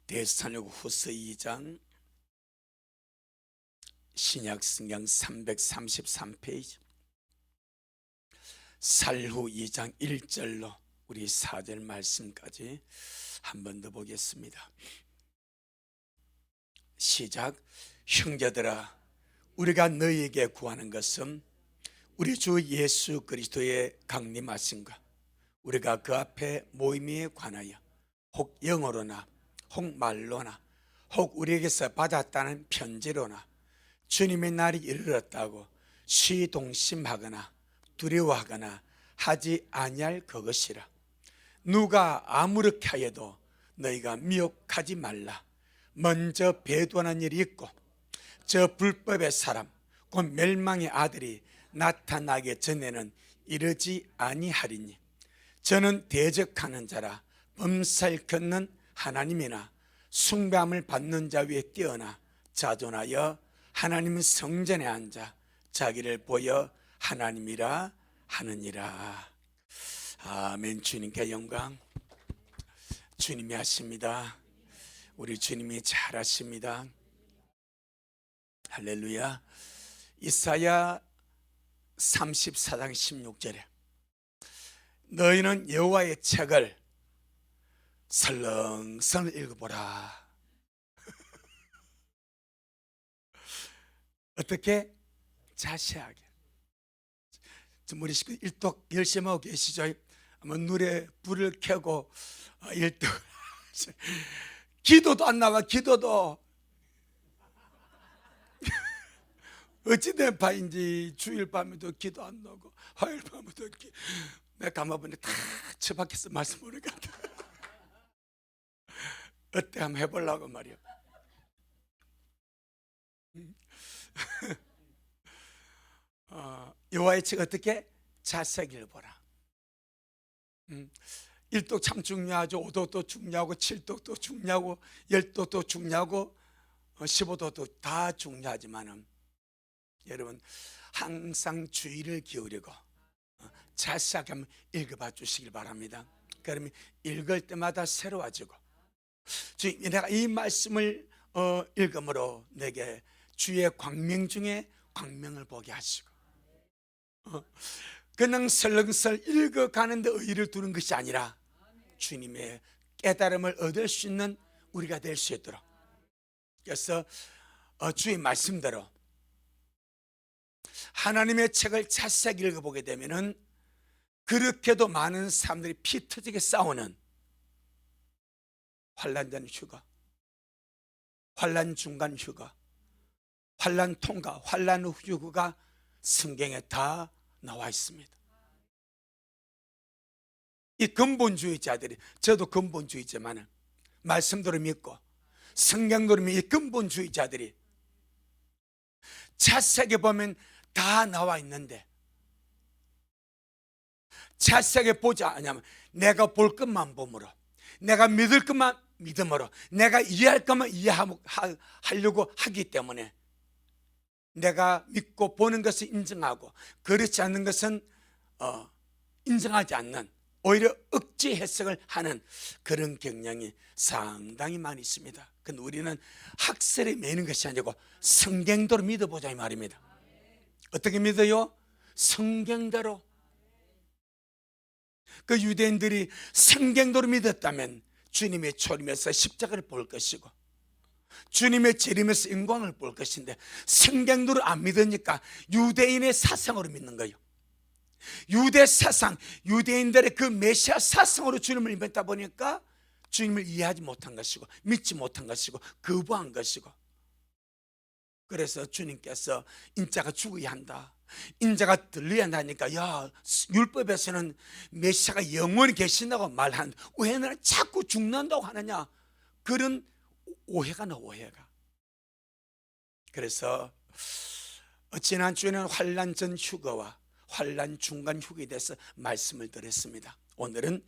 데살로니가후서 2장 신약성경 333페이지 살후 2장 1절로 우리 4절 말씀까지 한 번 더 보겠습니다. 시작. 형제들아, 우리가 너희에게 구하는 것은 우리 주 예수 그리스도의 강림하심과 우리가 그 앞에 모임에 관하여 혹 영어로나 혹 말로나 혹 우리에게서 받았다는 편지로나 주님의 날이 이르렀다고 시동심하거나 두려워하거나 하지 아니할 그것이라. 누가 아무렇게 하여도 너희가 미혹하지 말라. 먼저 배도하는 일이 있고 저 불법의 사람 곧 멸망의 아들이 나타나기 전에는 이르지 아니하리니 저는 대적하는 자라 범사를 걷는 하나님이나 숭배함을 받는 자 위에 뛰어나 자존하여 하나님 성전에 앉아 자기를 보여 하나님이라 하느니라. 아멘. 주님께 영광. 주님이 하십니다. 우리 주님이 잘하십니다. 할렐루야. 이사야 34장 16절에 너희는 여호와의 책을 설렁설렁 읽어보라. 어떻게? 자세하게. 우리 식구 일독 열심히 하고 계시죠? 한번 눈에 불을 켜고 일독 기도도 안 나와. 기도도 어찌된 바인지 주일 밤에도 기도 안 나오고 화요일 밤에도 내가 가만보니 다 처박혀서 말씀 모르는 것 같아. 어때? 한번 해보려고 말이야. 여호와의 책 어떻게? 자세하게 읽어보라. 일독 참 중요하죠. 5독도 중요하고 7독도 중요하고 10독도 중요하고 15독도 다 중요하지만은 여러분 항상 주의를 기울이고 자세하게 한번 읽어봐 주시길 바랍니다. 그러면 읽을 때마다 새로워지고 내가 이 말씀을 읽음으로 내게 주의 광명 중에 광명을 보게 하시고 그냥 설렁설렁 읽어가는데 의의를 두는 것이 아니라 주님의 깨달음을 얻을 수 있는 우리가 될 수 있도록. 그래서 주의 말씀대로 하나님의 책을 자세하게 읽어보게 되면은 그렇게도 많은 사람들이 피 터지게 싸우는 환난 전 휴가, 환난 중간 휴가, 환난 통과, 환난 후 휴가가 성경에 다 나와 있습니다. 이 근본주의자들이, 저도 근본주의자만은 말씀대로 믿고 성경대로 믿는 이 근본주의자들이 자세하게 보면 다 나와 있는데 자세하게 보지 않으면 내가 볼 것만 봄으로, 내가 믿을 것만 믿음으로, 내가 이해할 것만 이해하려고 하기 때문에 내가 믿고 보는 것을 인정하고 그렇지 않는 것은 인정하지 않는, 오히려 억지 해석을 하는 그런 경향이 상당히 많이 있습니다. 근데 우리는 학설에 매는 것이 아니고 성경대로 믿어보자 이 말입니다. 어떻게 믿어요? 성경대로. 그 유대인들이 성경대로 믿었다면 주님의 초림에서 십자가를 볼 것이고 주님의 재림에서 영광을 볼 것인데 성경대로 안 믿으니까 유대인의 사상으로 믿는 거예요. 유대 사상, 유대인들의 그 메시아 사상으로 주님을 믿다 보니까 주님을 이해하지 못한 것이고 믿지 못한 것이고 거부한 것이고, 그래서 주님께서 인자가 죽어야 한다, 인자가 들려야 한다니까 야 율법에서는 메시아가 영원히 계신다고 말하는데 왜 너는 자꾸 죽는다고 하느냐, 그런 오해가 나, 오해가. 그래서 지난주에는 환난 전 휴거와 환난 중간 휴거에 대해서 말씀을 드렸습니다. 오늘은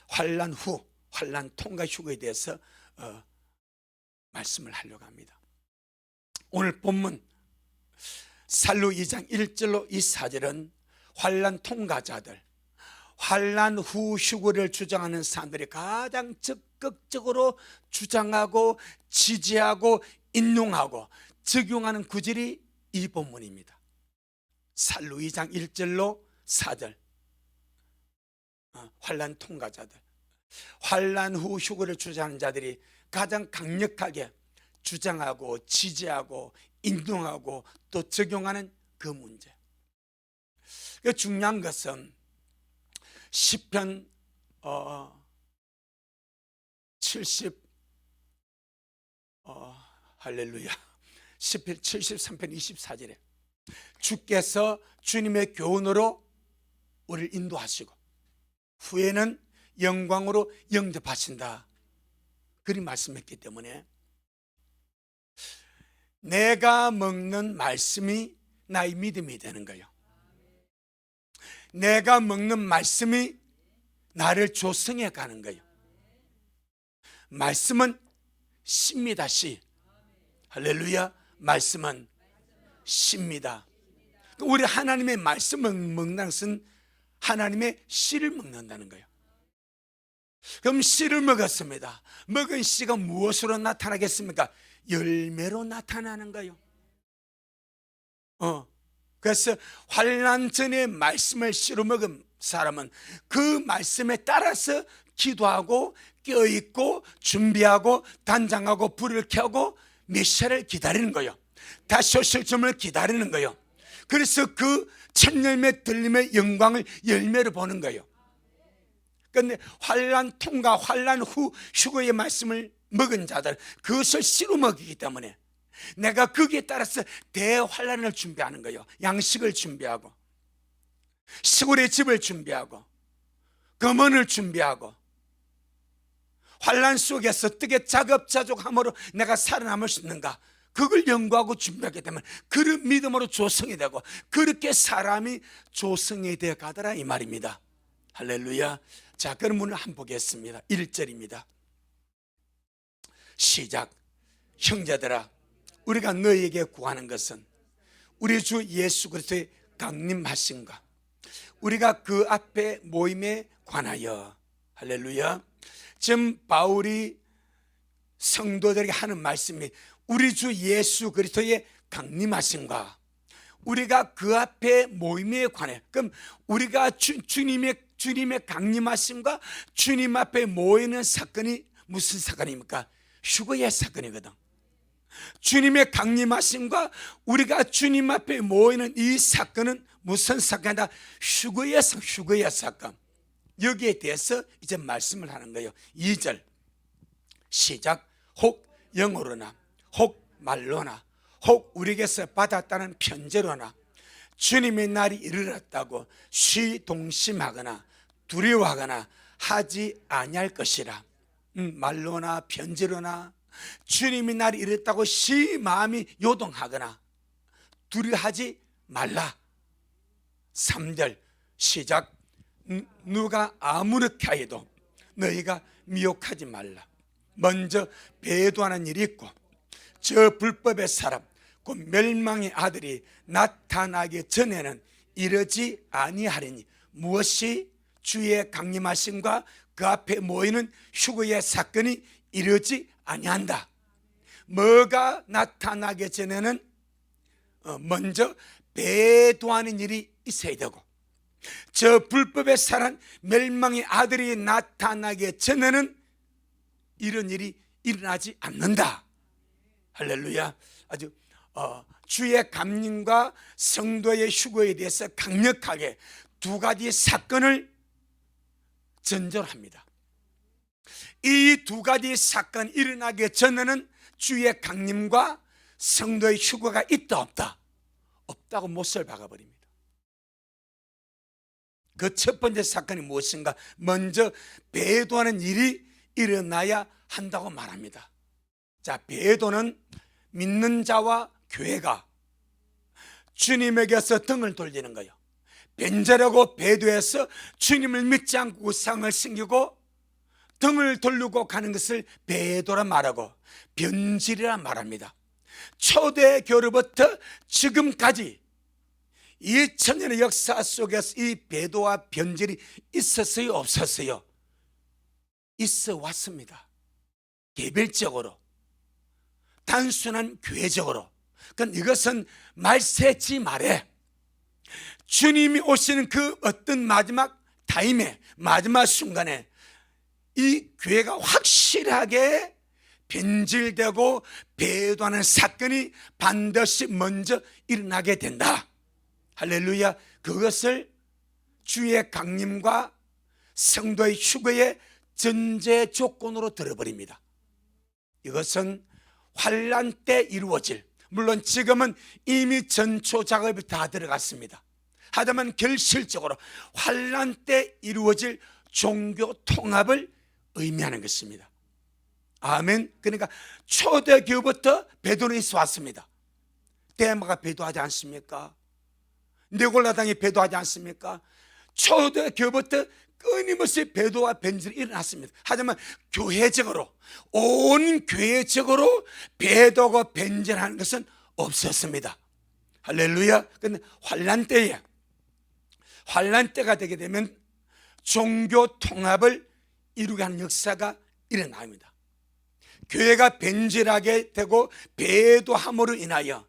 환난 후, 환난 통과 휴거에 대해서 말씀을 하려고 합니다. 오늘 본문 살루 2장 1절로 이 4절은 환난 통과자들, 환난 후 휴거를 주장하는 사람들이 가장 적극적으로 주장하고 지지하고 인용하고 적용하는 구절이 이 본문입니다. 살루 2장 1절로 4절. 환난 통과자들, 환난 후 휴거를 주장하는 자들이 가장 강력하게 주장하고 지지하고 인용하고 또 적용하는 그 문제. 중요한 것은 시편 70 할렐루야, 시편 73편 24절에 주께서 주님의 교훈으로 우리를 인도하시고 후에는 영광으로 영접하신다, 그리 말씀했기 때문에 내가 먹는 말씀이 나의 믿음이 되는 거예요. 내가 먹는 말씀이 나를 조성해 가는 거예요. 말씀은 씨입니다. 씨. 할렐루야. 말씀은 씨입니다. 우리 하나님의 말씀을 먹는 것은 하나님의 씨를 먹는다는 거예요. 그럼 씨를 먹었습니다. 먹은 씨가 무엇으로 나타나겠습니까? 열매로 나타나는 거예요. 그래서 환난 전에 말씀을 씨로 먹은 사람은 그 말씀에 따라서 기도하고 깨어있고 준비하고 단장하고 불을 켜고 메시아를 기다리는 거예요. 다시 오실 점을 기다리는 거예요. 그래서 그 첫 열매 들림의 영광을 열매로 보는 거예요. 그런데 환난 통과, 환난 후 휴거의 말씀을 먹은 자들, 그것을 씨로 먹이기 때문에 내가 거기에 따라서 대환난을 준비하는 거예요. 양식을 준비하고 시골의 집을 준비하고 금원을 준비하고 환난 속에서 어떻게 자급자족함으로 내가 살아남을 수 있는가, 그걸 연구하고 준비하기 때문에 그런 믿음으로 조성이 되고 그렇게 사람이 조성이 되어 가더라, 이 말입니다. 할렐루야. 자, 그런 문을 한번 보겠습니다. 1절입니다. 시작. 형제들아, 우리가 너희에게 구하는 것은 우리 주 예수 그리스도의 강림하심과 우리가 그 앞에 모임에 관하여, 할렐루야. 지금 바울이 성도들에게 하는 말씀이 우리 주 예수 그리스도의 강림하심과 우리가 그 앞에 모임에 관해, 그럼 우리가 주님의 강림하심과 주님 앞에 모이는 사건이 무슨 사건입니까? 휴거의 사건이거든. 주님의 강림하심과 우리가 주님 앞에 모이는 이 사건은 무슨 사건이다? 휴거의 사건. 여기에 대해서 이제 말씀을 하는 거예요. 2절 시작. 혹 영어로나 혹 말로나 혹 우리에게서 받았다는 편지로나 주님의 날이 이르렀다고 시동심하거나 두려워하거나 하지 아니할 것이라. 말로나 편지로나 주님의 날이 이르렀다고 시 마음이 요동하거나 두려워하지 말라. 3절 시작. 누가 아무렇게 하여도 너희가 미혹하지 말라. 먼저 배도하는 일이 있고 저 불법의 사람 곧 멸망의 아들이 나타나기 전에는 이러지 아니하리니 무엇이 주의 강림하심과 그 앞에 모이는 휴거의 사건이 이러지 아니한다. 뭐가 나타나기 전에는 먼저 배도하는 일이 있어야 되고 저 불법의 사람 멸망의 아들이 나타나기 전에는 이런 일이 일어나지 않는다. 할렐루야. 아주 주의 강림과 성도의 휴거에 대해서 강력하게 두 가지 사건을 전제합니다. 이 두 가지 사건이 일어나기 전에는 주의 강림과 성도의 휴거가 있다 없다? 없다고 못을 박아버립니다. 그 첫 번째 사건이 무엇인가? 먼저 배도하는 일이 일어나야 한다고 말합니다. 자, 배도는 믿는 자와 교회가 주님에게서 등을 돌리는 거예요. 변절하고 배도해서 주님을 믿지 않고 우상을 섬기고 등을 돌리고 가는 것을 배도라 말하고 변질이라 말합니다. 초대교로부터 지금까지 2000년의 역사 속에서 이 배도와 변질이 있었어요, 없었어요? 있어 왔습니다. 개별적으로, 단순한 교회적으로. 그러니까 이것은 말세지 말에 주님이 오시는 그 어떤 마지막 타임에, 마지막 순간에 이 교회가 확실하게 변질되고 배도하는 사건이 반드시 먼저 일어나게 된다. 할렐루야. 그것을 주의 강림과 성도의 휴거의 전제 조건으로 들어버립니다. 이것은 환난 때 이루어질, 물론 지금은 이미 전초 작업이 다 들어갔습니다. 하지만 결실적으로 환난 때 이루어질 종교 통합을 의미하는 것입니다. 아멘. 그러니까 초대교부터 배도는 있어 왔습니다. 데마가 배도하지 않습니까? 느골라당이 배도하지 않습니까? 초대교부터 끊임없이 배도와 변질이 일어났습니다. 하지만 교회적으로, 온 교회적으로 배도가 변질하는 것은 없었습니다. 할렐루야. 그런데 환난 때가 되게 되면 종교 통합을 이루게 하는 역사가 일어납니다. 교회가 변질하게 되고 배도함으로 인하여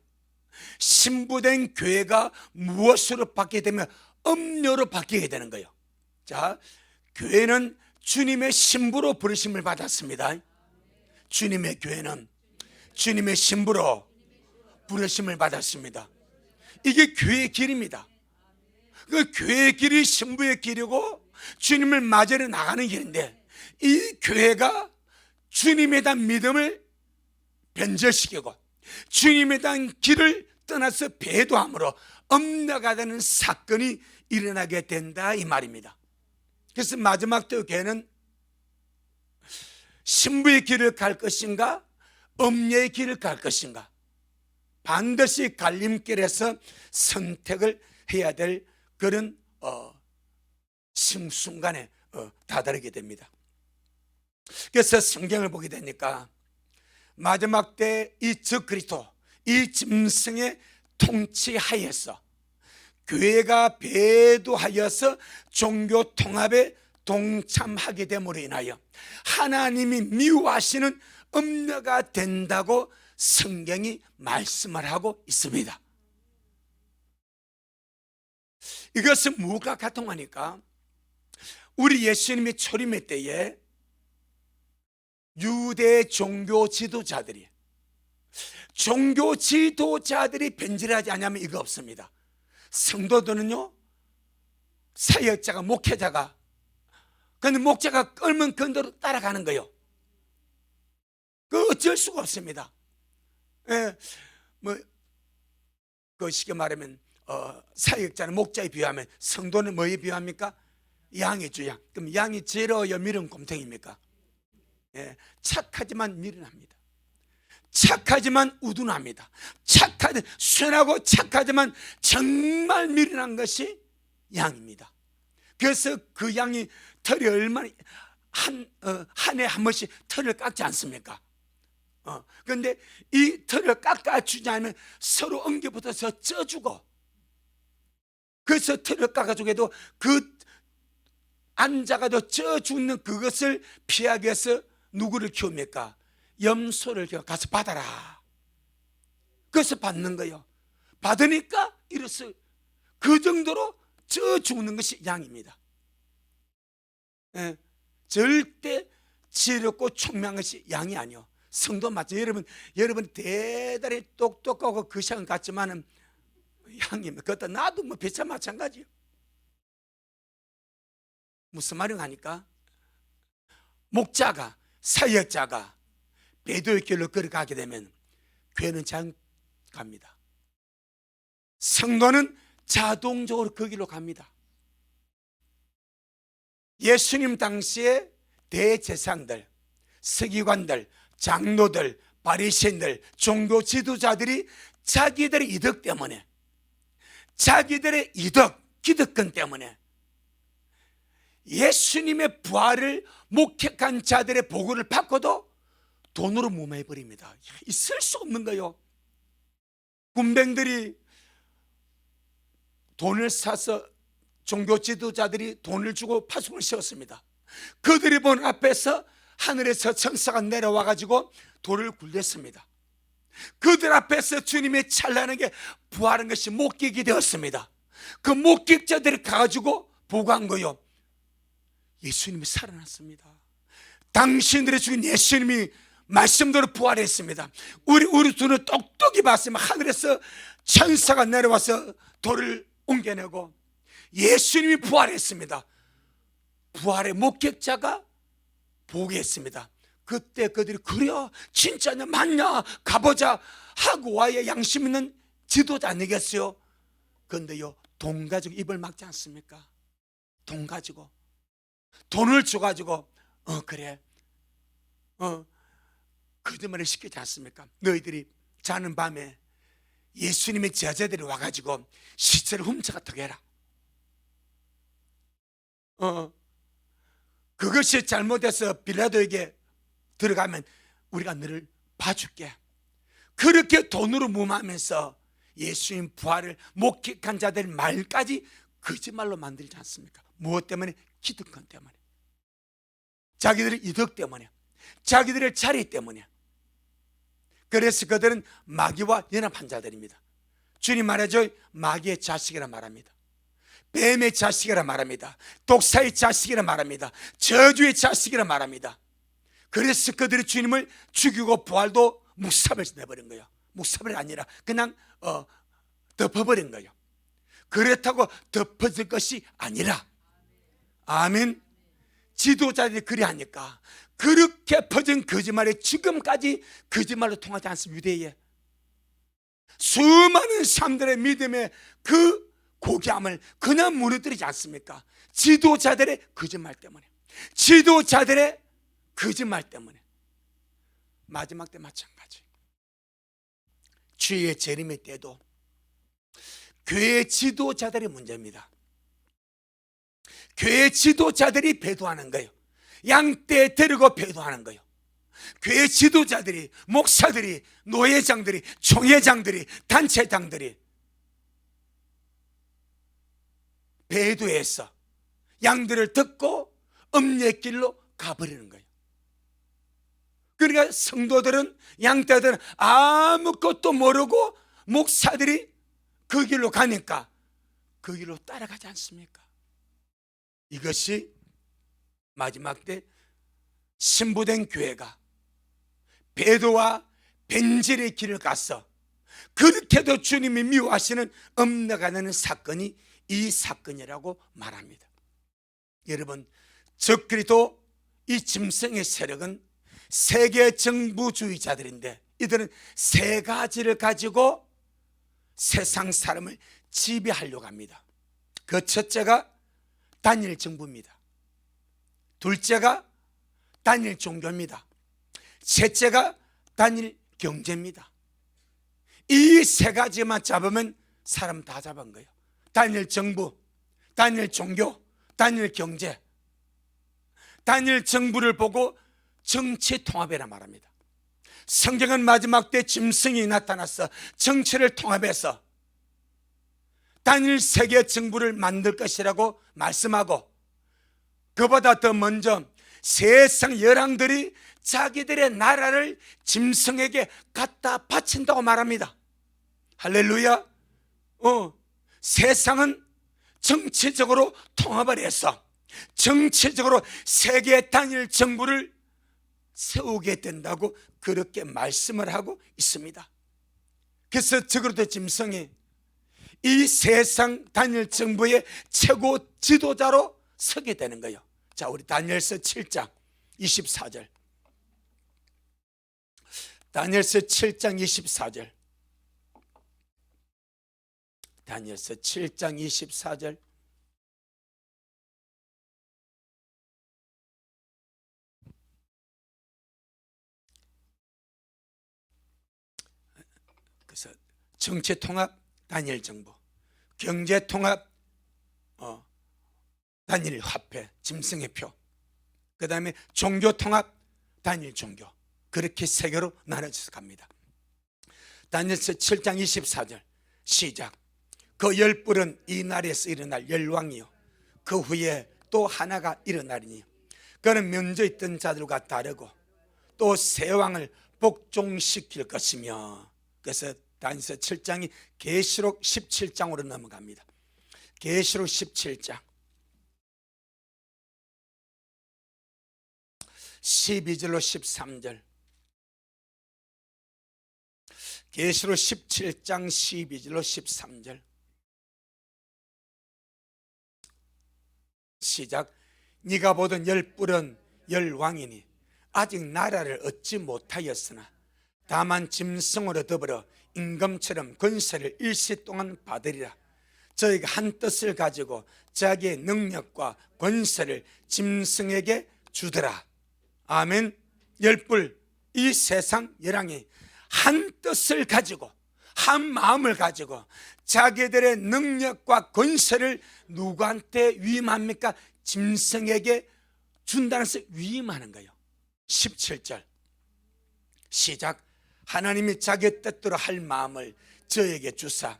신부된 교회가 무엇으로 바뀌게 되면 음료로 바뀌게 되는 거예요. 자, 교회는 주님의 신부로 부르심을 받았습니다. 주님의 교회는 주님의 신부로 부르심을 받았습니다. 이게 교회의 길입니다. 그 교회의 길이 신부의 길이고 주님을 맞으러 나가는 길인데, 이 교회가 주님에 대한 믿음을 변절시키고 주님에 대한 길을 떠나서 배도함으로 엇나가 되는 사건이 일어나게 된다, 이 말입니다. 그래서 마지막 때 교회는 신부의 길을 갈 것인가, 엄녀의 길을 갈 것인가, 반드시 갈림길에서 선택을 해야 될 그런 순간에 다다르게 됩니다. 그래서 성경을 보게 되니까 마지막 때 이 적그리스도, 이 짐승의 통치하에서 교회가 배도하여서 종교 통합에 동참하게 됨으로 인하여 하나님이 미워하시는 음녀가 된다고 성경이 말씀을 하고 있습니다. 이것은 무엇과 같통하니까 우리 예수님이 초림의 때에 유대 종교 지도자들이 변질하지 않으면 이거 없습니다. 성도들은요, 사역자가, 목회자가, 근데 목자가 끌면 그 대로 따라가는 거예요. 그 어쩔 수가 없습니다. 그 쉽게 말하면 사역자는 목자에 비유하면 성도는 뭐에 비유합니까? 양이죠, 양. 그럼 양이 제로여 미련 곰탱입니까? 착하지만 미련합니다. 착하지만 우둔합니다. 순하고 착하지만 정말 미련한 것이 양입니다. 그래서 그 양이 털이 얼마나 한 해에 한 번씩 털을 깎지 않습니까? 그런데 이 털을 깎아주지 않으면 서로 엉겨붙어서 쪄주고, 그래서 털을 깎아주게 해도 그 앉아가도 쪄 죽는 그것을 피하기 위해서 누구를 키웁니까? 염소를 가서 받아라. 그래서 받는 거예요. 받으니까 이래서 그 정도로 쪄 죽는 것이 양입니다. 절대 지혜롭고 총명한 것이 양이 아니요. 성도 맞죠. 여러분 대단히 똑똑하고 그 시간 같지만은 양입니다. 그것도 나도 뭐 비슷 마찬가지요. 무슨 말인가 하니까 목자가, 사역자가 배도의 길로 걸어가게 되면 교회는 잘 갑니다. 성도는 자동적으로 그 길로 갑니다. 예수님 당시에 대제사장들, 서기관들, 장로들, 바리새인들, 종교 지도자들이 자기들의 이득 때문에, 자기들의 기득권 때문에 예수님의 부활을 목격한 자들의 보고를 받고도 돈으로 무마해버립니다. 있을 수 없는 거예요. 군병들이 돈을 사서 종교 지도자들이 돈을 주고 파수꾼을 세웠습니다. 그들이 본 앞에서 하늘에서 천사가 내려와 가지고 돌을 굴렸습니다. 그들 앞에서 주님의 찬란하게 부활한 것이 목격이 되었습니다. 그 목격자들이 가가지고 보고한 거요, 예수님이 살아났습니다. 당신들의 죽인 예수님이 말씀대로 부활했습니다. 우리 둘은 똑똑히 봤으면 하늘에서 천사가 내려와서 돌을 옮겨내고 예수님이 부활했습니다. 부활의 목격자가 보겠습니다. 그때 그들이 그래요, 진짜냐 맞냐 가보자 하고 와야 양심 있는 지도자 아니겠어요? 그런데요, 돈 가지고 입을 막지 않습니까? 돈 가지고 돈을 줘가지고 그래 거짓말을 시키지 않습니까? 너희들이 자는 밤에 예수님의 제자들이 와가지고 시체를 훔쳐갔다고 해라. 그것이 잘못해서 빌라도에게 들어가면 우리가 너를 봐줄게. 그렇게 돈으로 무마하면서 예수님 부활을 목격한 자들 말까지 거짓말로 만들지 않습니까? 무엇 때문에? 기득권 때문에, 자기들의 이득 때문에, 자기들의 자리 때문에. 그래서 그들은 마귀와 연합한 자들입니다. 주님 말하죠, 마귀의 자식이라 말합니다. 뱀의 자식이라 말합니다. 독사의 자식이라 말합니다. 저주의 자식이라 말합니다. 그래서 그들이 주님을 죽이고 부활도 묵삽을 내버린 거예요. 묵삽이 아니라 그냥 덮어버린 거예요. 그렇다고 덮어질 것이 아니라, 아멘. 지도자들이 그리하니까 그렇게 퍼진 거짓말이 지금까지 거짓말로 통하지 않습니다. 유대에 수많은 사람들의 믿음의 그 고귀함을 그냥 무너뜨리지 않습니까? 지도자들의 거짓말 때문에, 지도자들의 거짓말 때문에. 마지막 때 마찬가지. 주의 재림의 때도 교회 지도자들의 문제입니다. 교회 지도자들이 배도하는 거예요. 양떼 데리고 배도하는 거예요. 교회 지도자들이, 목사들이, 노회장들이, 총회장들이, 단체장들이 배도해서 양들을 듣고 음례길로 가버리는 거예요. 그러니까 성도들은, 양떼들은 아무것도 모르고 목사들이 그 길로 가니까 그 길로 따라가지 않습니까? 이것이 마지막 때 신부된 교회가 배도와 변질의 길을 가서 그렇게도 주님이 미워하시는 엇나가는 사건이 이 사건이라고 말합니다. 여러분, 적그리스도 이 짐승의 세력은 세계 정부주의자들인데, 이들은 세 가지를 가지고 세상 사람을 지배하려고 합니다. 그 첫째가 단일 정부입니다. 둘째가 단일 종교입니다. 셋째가 단일 경제입니다. 이 세 가지만 잡으면 사람 다 잡은 거예요. 단일 정부, 단일 종교, 단일 경제. 단일 정부를 보고 정치 통합이라 말합니다. 성경은 마지막 때 짐승이 나타나서 정치를 통합해서 단일 세계 정부를 만들 것이라고 말씀하고, 그보다 더 먼저 세상 열왕들이 자기들의 나라를 짐승에게 갖다 바친다고 말합니다. 할렐루야. 세상은 정치적으로 통합을 해서 정치적으로 세계 단일 정부를 세우게 된다고 그렇게 말씀을 하고 있습니다. 그래서 적그리스도 짐승이 이 세상 단일 정부의 최고 지도자로 서게 되는 거예요. 자, 우리 다니엘서 7장 24절. 다니엘서 7장 24절. 다니엘서 7장 24절. 그래서 정치 통합 단일 정부, 경제 통합 단일 화폐, 짐승의 표, 그 다음에 종교 통합 단일 종교, 그렇게 세 개로 나눠져서 갑니다. 다니엘서 7장 24절 시작. 그 열불은 이 날에서 일어날 열왕이요 그 후에 또 하나가 일어나리니 그는 면저 있던 자들과 다르고 또 새 왕을 복종시킬 것이며. 그래서 다니엘서 7장이 계시록 17장으로 넘어갑니다. 계시록 17장 12절로 13절. 계시록 17장 12절로 13절. 시작. 네가 보던 열뿔은 열왕이니 아직 나라를 얻지 못하였으나 다만 짐승으로 더불어 임금처럼 권세를 일시 동안 받으리라. 저희가 한 뜻을 가지고 자기의 능력과 권세를 짐승에게 주더라. 아멘. 열뿔, 이 세상 열왕이 한 뜻을 가지고 한 마음을 가지고 자기들의 능력과 권세를 누구한테 위임합니까? 짐승에게 준다는 것을 위임하는 거예요. 17절 시작. 하나님이 자기 뜻대로 할 마음을 저에게 주사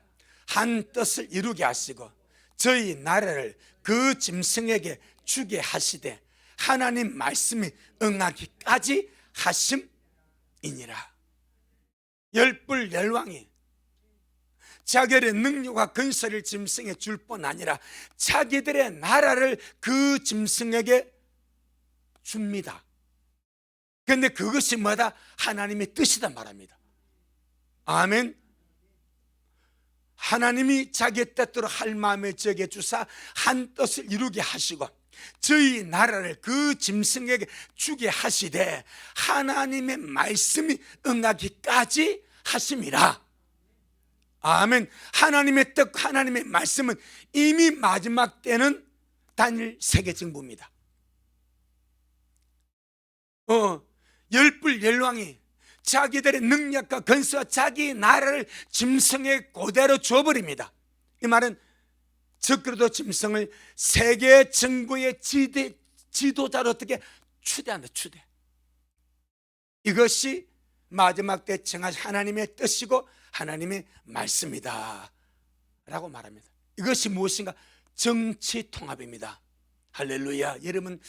한 뜻을 이루게 하시고 저희 나라를 그 짐승에게 주게 하시되 하나님 말씀이 응하기까지 하심이니라. 열불 열왕이 자기들의 능력과 권세를 짐승에 줄 뿐 아니라 자기들의 나라를 그 짐승에게 줍니다. 그런데 그것이 뭐다? 하나님의 뜻이다 말합니다. 아멘. 하나님이 자기 뜻대로 할 마음에 저에게 주사 한 뜻을 이루게 하시고 저희 나라를 그 짐승에게 주게 하시되 하나님의 말씀이 응하기까지 하심이라. 아멘. 하나님의 뜻, 하나님의 말씀은 이미 마지막 때는 다니엘 세계정부입니다. 열불 열왕이 자기들의 능력과 권세와 자기 나라를 짐승에 그대로 줘버립니다. 이 말은 적그리스도 짐승을 세계 정부의 지도자로 어떻게 추대한다. 추대. 이것이 마지막 때 정하신 하나님의 뜻이고 하나님의 말씀이다 라고 말합니다. 이것이 무엇인가? 정치 통합입니다. 할렐루야. 여러분,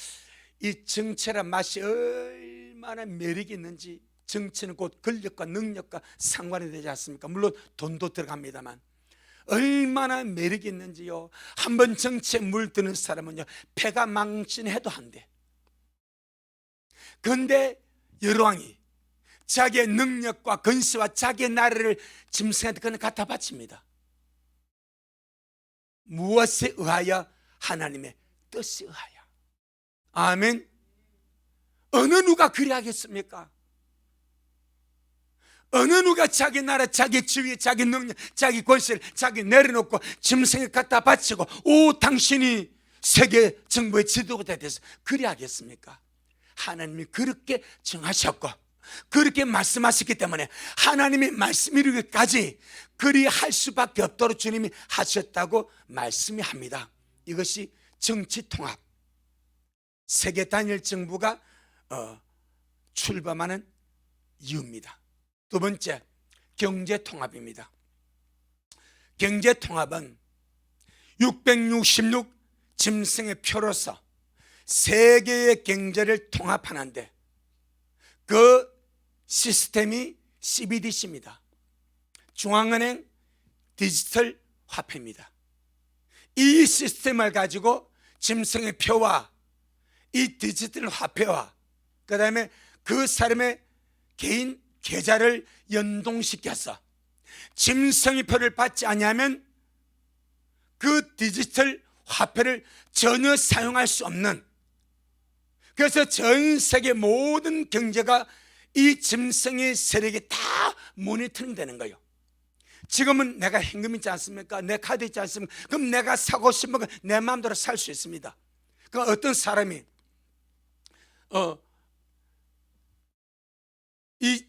이 정치란 맛이 얼마나 매력이 있는지. 정치는 곧 권력과 능력과 상관이 되지 않습니까? 물론 돈도 들어갑니다만 얼마나 매력이 있는지요. 한번 정치에 물드는 사람은요 패가 망신해도 한대. 그런데 여로왕이 자기의 능력과 권세와 자기의 나라를 짐승한테 그냥 갖다 바칩니다. 무엇에 의하여? 하나님의 뜻에 의하여. 아멘. 어느 누가 그리 하겠습니까? 어느 누가 자기 나라, 자기 지위, 자기 능력, 자기 권세를 자기 내려놓고 짐승에 갖다 바치고 오 당신이 세계 정부의 지도자가 돼서 그리 하겠습니까? 하나님이 그렇게 정하셨고 그렇게 말씀하셨기 때문에 하나님의 말씀 이루기까지 그리 할 수밖에 없도록 주님이 하셨다고 말씀이 합니다. 이것이 정치통합, 세계 단일 정부가 출범하는 이유입니다. 두 번째, 경제통합입니다. 경제통합은 666 짐승의 표로서 세계의 경제를 통합하는데 그 시스템이 CBDC입니다. 중앙은행 디지털 화폐입니다. 이 시스템을 가지고 짐승의 표와 이 디지털 화폐와 그 다음에 그 사람의 개인 계좌를 연동시켜서 짐승의 표를 받지 않으면 그 디지털 화폐를 전혀 사용할 수 없는, 그래서 전 세계 모든 경제가 이 짐승의 세력이 다 모니터링 되는 거예요. 지금은 내가 현금 있지 않습니까? 내 카드 있지 않습니까? 그럼 내가 사고 싶은 거 내 마음대로 살 수 있습니다. 그럼 어떤 사람이 이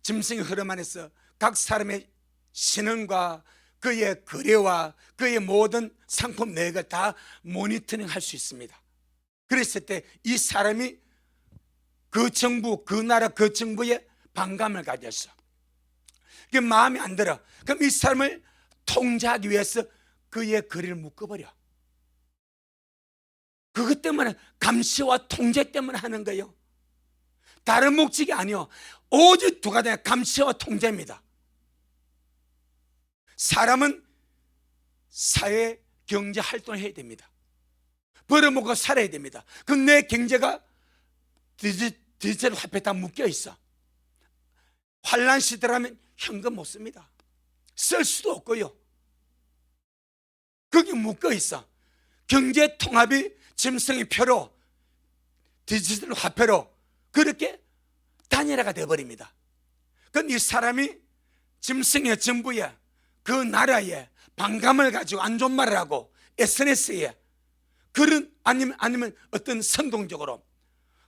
짐승의 흐름 안에서 각 사람의 신원과 그의 거래와 그의 모든 상품 내역을 다 모니터링 할 수 있습니다. 그랬을 때 이 사람이 그 정부, 그 나라, 그 정부에 반감을 가졌어. 그게 마음에 안 들어. 그럼 이 사람을 통제하기 위해서 그의 거리를 묶어버려. 그것 때문에 감시와 통제 때문에 하는 거예요. 다른 목적이 아니요, 오직 두 가지, 감시와 통제입니다. 사람은 사회 경제 활동을 해야 됩니다. 벌어먹고 살아야 됩니다. 그럼 내 경제가 디지털 화폐에 다 묶여 있어. 환란 시대라면 현금 못 씁니다. 쓸 수도 없고요. 거기 묶여 있어. 경제 통합이 짐승의 표로, 디지털 화폐로 그렇게 단일화가 되어버립니다. 그럼 이 사람이 짐승의 정부에, 그 나라에 반감을 가지고 안 좋은 말을 하고 SNS에 그런 아니면 어떤 선동적으로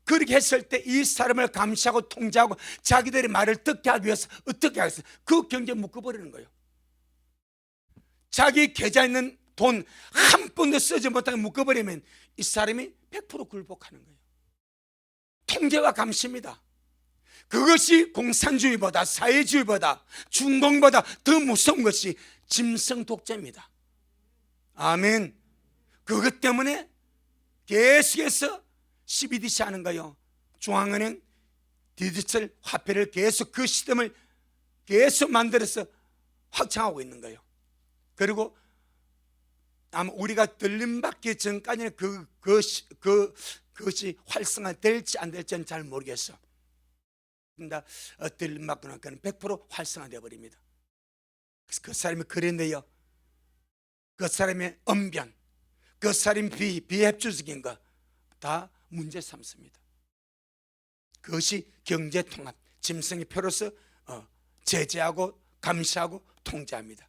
그렇게 했을 때 이 사람을 감시하고 통제하고 자기들의 말을 듣게 하기 위해서 어떻게 하겠어요? 그 경제에 묶어버리는 거예요. 자기 계좌에 있는 돈 한 푼도 쓰지 못하게 묶어버리면 이 사람이 100% 굴복하는 거예요. 통제와 감시입니다. 그것이 공산주의보다, 사회주의보다, 중공보다 더 무서운 것이 짐승 독재입니다. 아멘. 그것 때문에 계속해서 CBDC 하는 거예요. 중앙은행 디지털 화폐를 계속, 그 시스템을 계속 만들어서 확장하고 있는 거예요. 그리고 아마 우리가 들림받기 전까지는 그것이 활성화될지 안 될지는 잘 모르겠어. 근데 들림받고 나니까는 100% 활성화되어 버립니다. 그래서 그 사람이 그랬네요. 그 사람의 언변, 그 사람이 비협조적인 거 다 문제 삼습니다. 그것이 경제통합, 짐승의 표로서 제재하고 감시하고 통제합니다.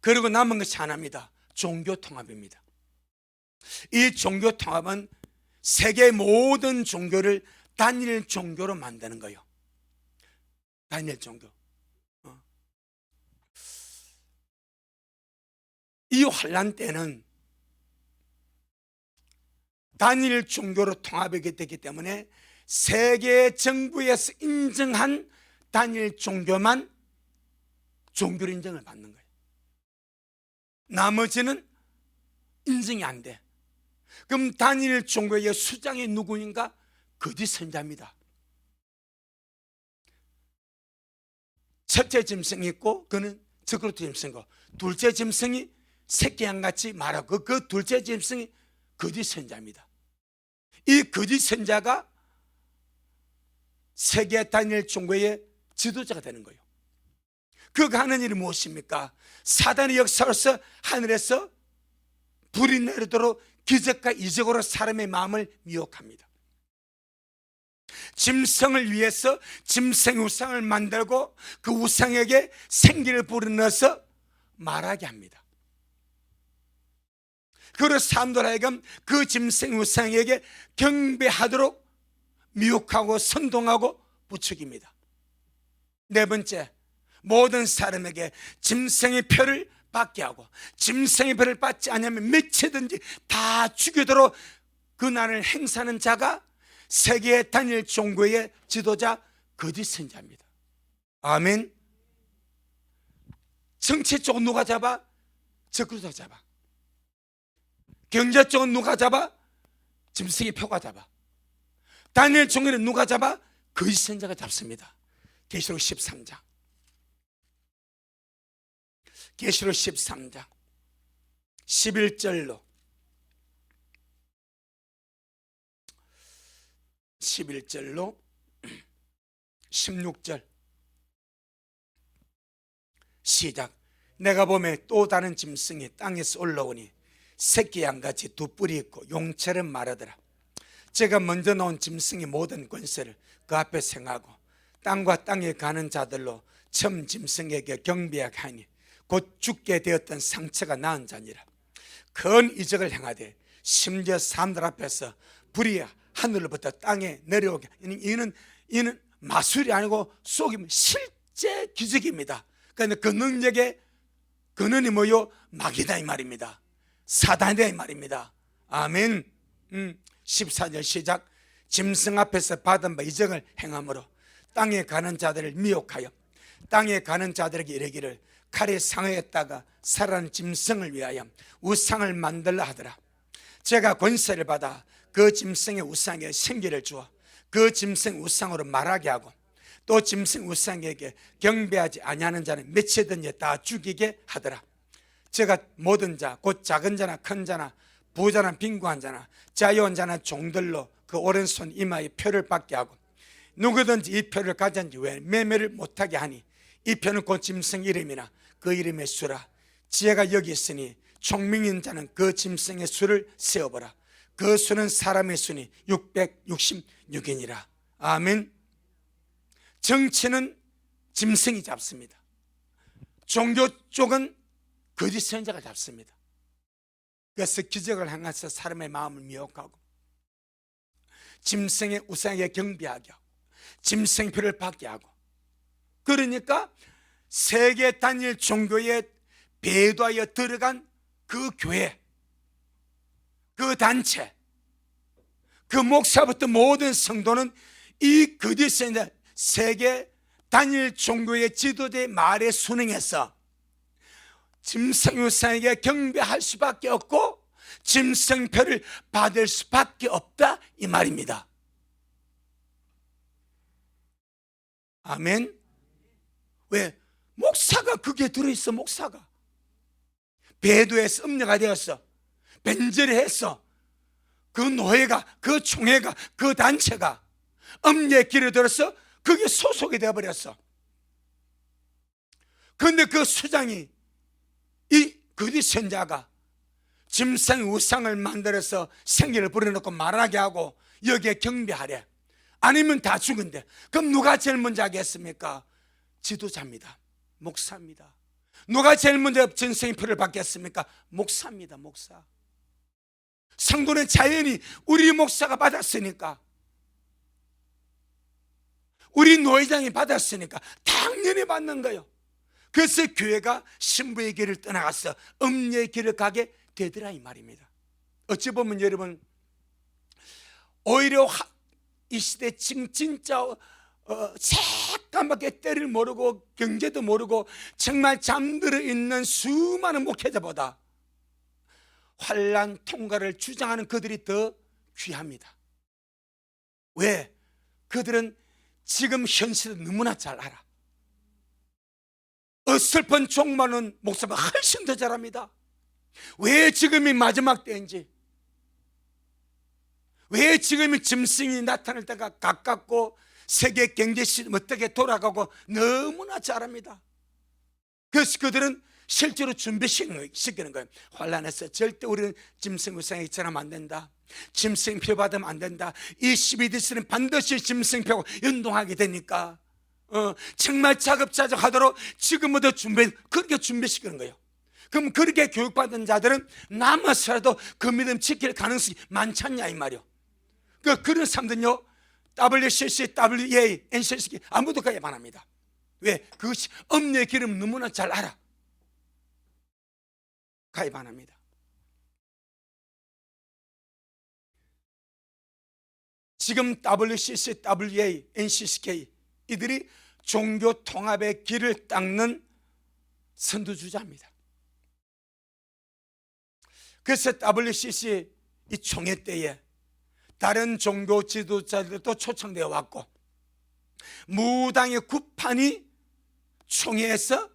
그리고 남은 것이 하나입니다. 종교통합입니다. 이 종교통합은 세계 모든 종교를 단일 종교로 만드는 거예요. 단일 종교. 이 환란 때는 단일 종교로 통합이 되기 때문에 세계 정부에서 인정한 단일 종교만 종교로 인정을 받는 거예요. 나머지는 인정이 안 돼. 그럼 단일 종교의 수장이 누구인가? 거짓 선자입니다. 첫째 짐승이 있고 그는 적그리스도 짐승이고, 둘째 짐승이 새끼양같이 말하고 그 둘째 짐승이 거짓 선자입니다. 이 거짓 선자가 세계 단일 종교의 지도자가 되는 거예요. 그가 하는 일이 무엇입니까? 사단의 역사로서 하늘에서 불이 내리도록 기적과 이적으로 사람의 마음을 미혹합니다. 짐승을 위해서 짐승 우상을 만들고 그 우상에게 생기를 불어넣어서 말하게 합니다. 그래서 사람들 하여금 그 짐승 우상에게 경배하도록 미혹하고 선동하고 부추깁니다. 네 번째, 모든 사람에게 짐승의 표를 받게 하고, 짐승의 표를 받지 않으면 미치든지 다 죽이도록 그날을 행사하는 자가 세계 단일 종교의 지도자 거짓 선자입니다. 아멘. 정치 쪽은 누가 잡아? 적그리스도가 잡아. 경제 쪽은 누가 잡아? 짐승의 표가 잡아. 단일 종교는 누가 잡아? 거짓 선자가 잡습니다. 계시록 13장. 계시록 13장 11절로 16절 시작. 내가 보매 또 다른 짐승이 땅에서 올라오니 새끼 양같이 두 뿔이 있고 용처럼 말하더라. 제가 먼저 나온 짐승이 모든 권세를 그 앞에 생하고 땅과 땅에 가는 자들로 처음 짐승에게 경배하게 하니 곧 죽게 되었던 상처가 나은 자니라. 큰 이적을 행하되 심지어 사람들 앞에서 불이 하늘로부터 땅에 내려오게. 이는 마술이 아니고 속이면 실제 기적입니다. 그런데 그 능력의 근원이 뭐요? 마귀다 이 말입니다. 사단이다 이 말입니다. 아멘. 14절 시작. 짐승 앞에서 받은 바 이적을 행함으로 땅에 가는 자들을 미혹하여 땅에 가는 자들에게 이르기를 칼에 상하였다가 살아난 짐승을 위하여 우상을 만들라 하더라. 제가 권세를 받아 그 짐승의 우상에 생기를 주어 그 짐승 우상으로 말하게 하고 또 짐승 우상에게 경배하지 아니하는 자는 몇이든지 다 죽이게 하더라. 제가 모든 자 곧 작은 자나 큰 자나 부자나 빈곤한 자나 자유한 자나 종들로 그 오른손 이마에 표를 받게 하고 누구든지 이 표를 가진 후에 매매를 못하게 하니 이 표는 곧 짐승 이름이나 그 이름의 수라. 지혜가 여기 있으니 총명인 자는 그 짐승의 수를 세어보라. 그 수는 사람의 수니 666이니라. 아멘. 정치는 짐승이 잡습니다. 종교 쪽은 거짓 선자가 잡습니다. 그래서 기적을 행해서 사람의 마음을 미혹하고 짐승의 우상에 경배하게 하고 짐승표를 받게 하고, 그러니까 세계 단일 종교에 배도하여 들어간 그 교회, 그 단체, 그 목사부터 모든 성도는 이 거짓 선자 세계 단일 종교의 지도자의 말에 순응해서 짐승우상에게 경배할 수밖에 없고 짐승표를 받을 수밖에 없다, 이 말입니다. 아멘. 왜? 목사가 그게 들어있어. 목사가 배도해서 음녀가 되었어. 변절을 했어. 그 노예가, 그 총회가, 그 단체가 음녀의 길을 들어서 그게 소속이 되어버렸어. 그런데 그 수장이, 이 거짓 선자가 짐승 우상을 만들어서 생기를 불어넣고 말하게 하고 여기에 경배하래. 아니면 다 죽은데 그럼 누가 제일 먼저 하겠습니까? 지도자입니다. 목사입니다. 누가 제일 먼저 전생의 표를 받겠습니까? 목사입니다. 목사. 성도는 자연히 우리 목사가 받았으니까, 우리 노회장이 받았으니까 당연히 받는 거예요. 그래서 교회가 신부의 길을 떠나가서 음녀의 길을 가게 되더라, 이 말입니다. 어찌 보면 여러분, 오히려 이 시대 지금 진짜 새까맣게 때를 모르고 경제도 모르고 정말 잠들어 있는 수많은 목회자보다 환난 통과를 주장하는 그들이 더 귀합니다. 왜? 그들은 지금 현실을 너무나 잘 알아. 어설픈 종말은 목사가 훨씬 더 잘합니다. 왜 지금이 마지막 때인지, 왜 지금이 짐승이 나타날 때가 가깝고 세계 경제 시스템 어떻게 돌아가고 너무나 잘합니다. 그래서 그들은 실제로 준비시키는 거예요. 환란에서 절대 우리는 짐승 우상에 있처럼 안 된다. 짐승표 받으면 안 된다. 이 12대시는 반드시 짐승표고 연동하게 되니까 정말 자급자족하도록 지금부터 그렇게 준비시키는 거예요. 그럼 그렇게 교육받은 자들은 남아서라도 그 믿음 지킬 가능성이 많지 않냐, 이 말이요. 그런 사람들은요, WCC, WEA, NCC 아무도 가입 안 합니다. 왜? 그것이 엄녀의 기름 너무나 잘 알아. 가입 안 합니다. 지금 WCC, WEA, NCCK 이들이 종교 통합의 길을 닦는 선두주자입니다. 그래서 WCC 이 총회 때에 다른 종교 지도자들도 초청되어 왔고 무당의 구판이 총회에서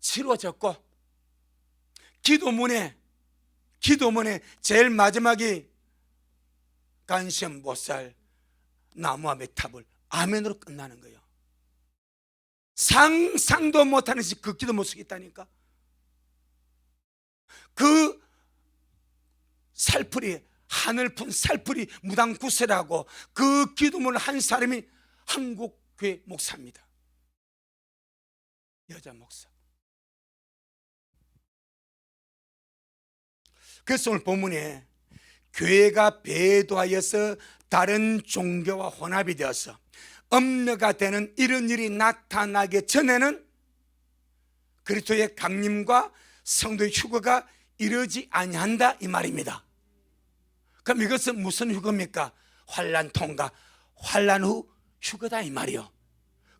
치루어졌고 기도문에 제일 마지막이 간시엄보살 나무와 메탑을 아멘으로 끝나는 거예요. 상상도 못하는 그 기도 모습이 있다니까. 그 살풀이, 하늘 푼 살풀이 무당 구세라고 그 기도문을 한 사람이 한국교회 목사입니다. 여자 목사. 그래서 오늘 본문에 교회가 배도하여서 다른 종교와 혼합이 되어서 엄녀가 되는 이런 일이 나타나기 전에는 그리스도의 강림과 성도의 휴거가 이르지 아니한다, 이 말입니다. 그럼 이것은 무슨 휴거입니까? 환난 통과, 환난 후 휴거다, 이 말이요.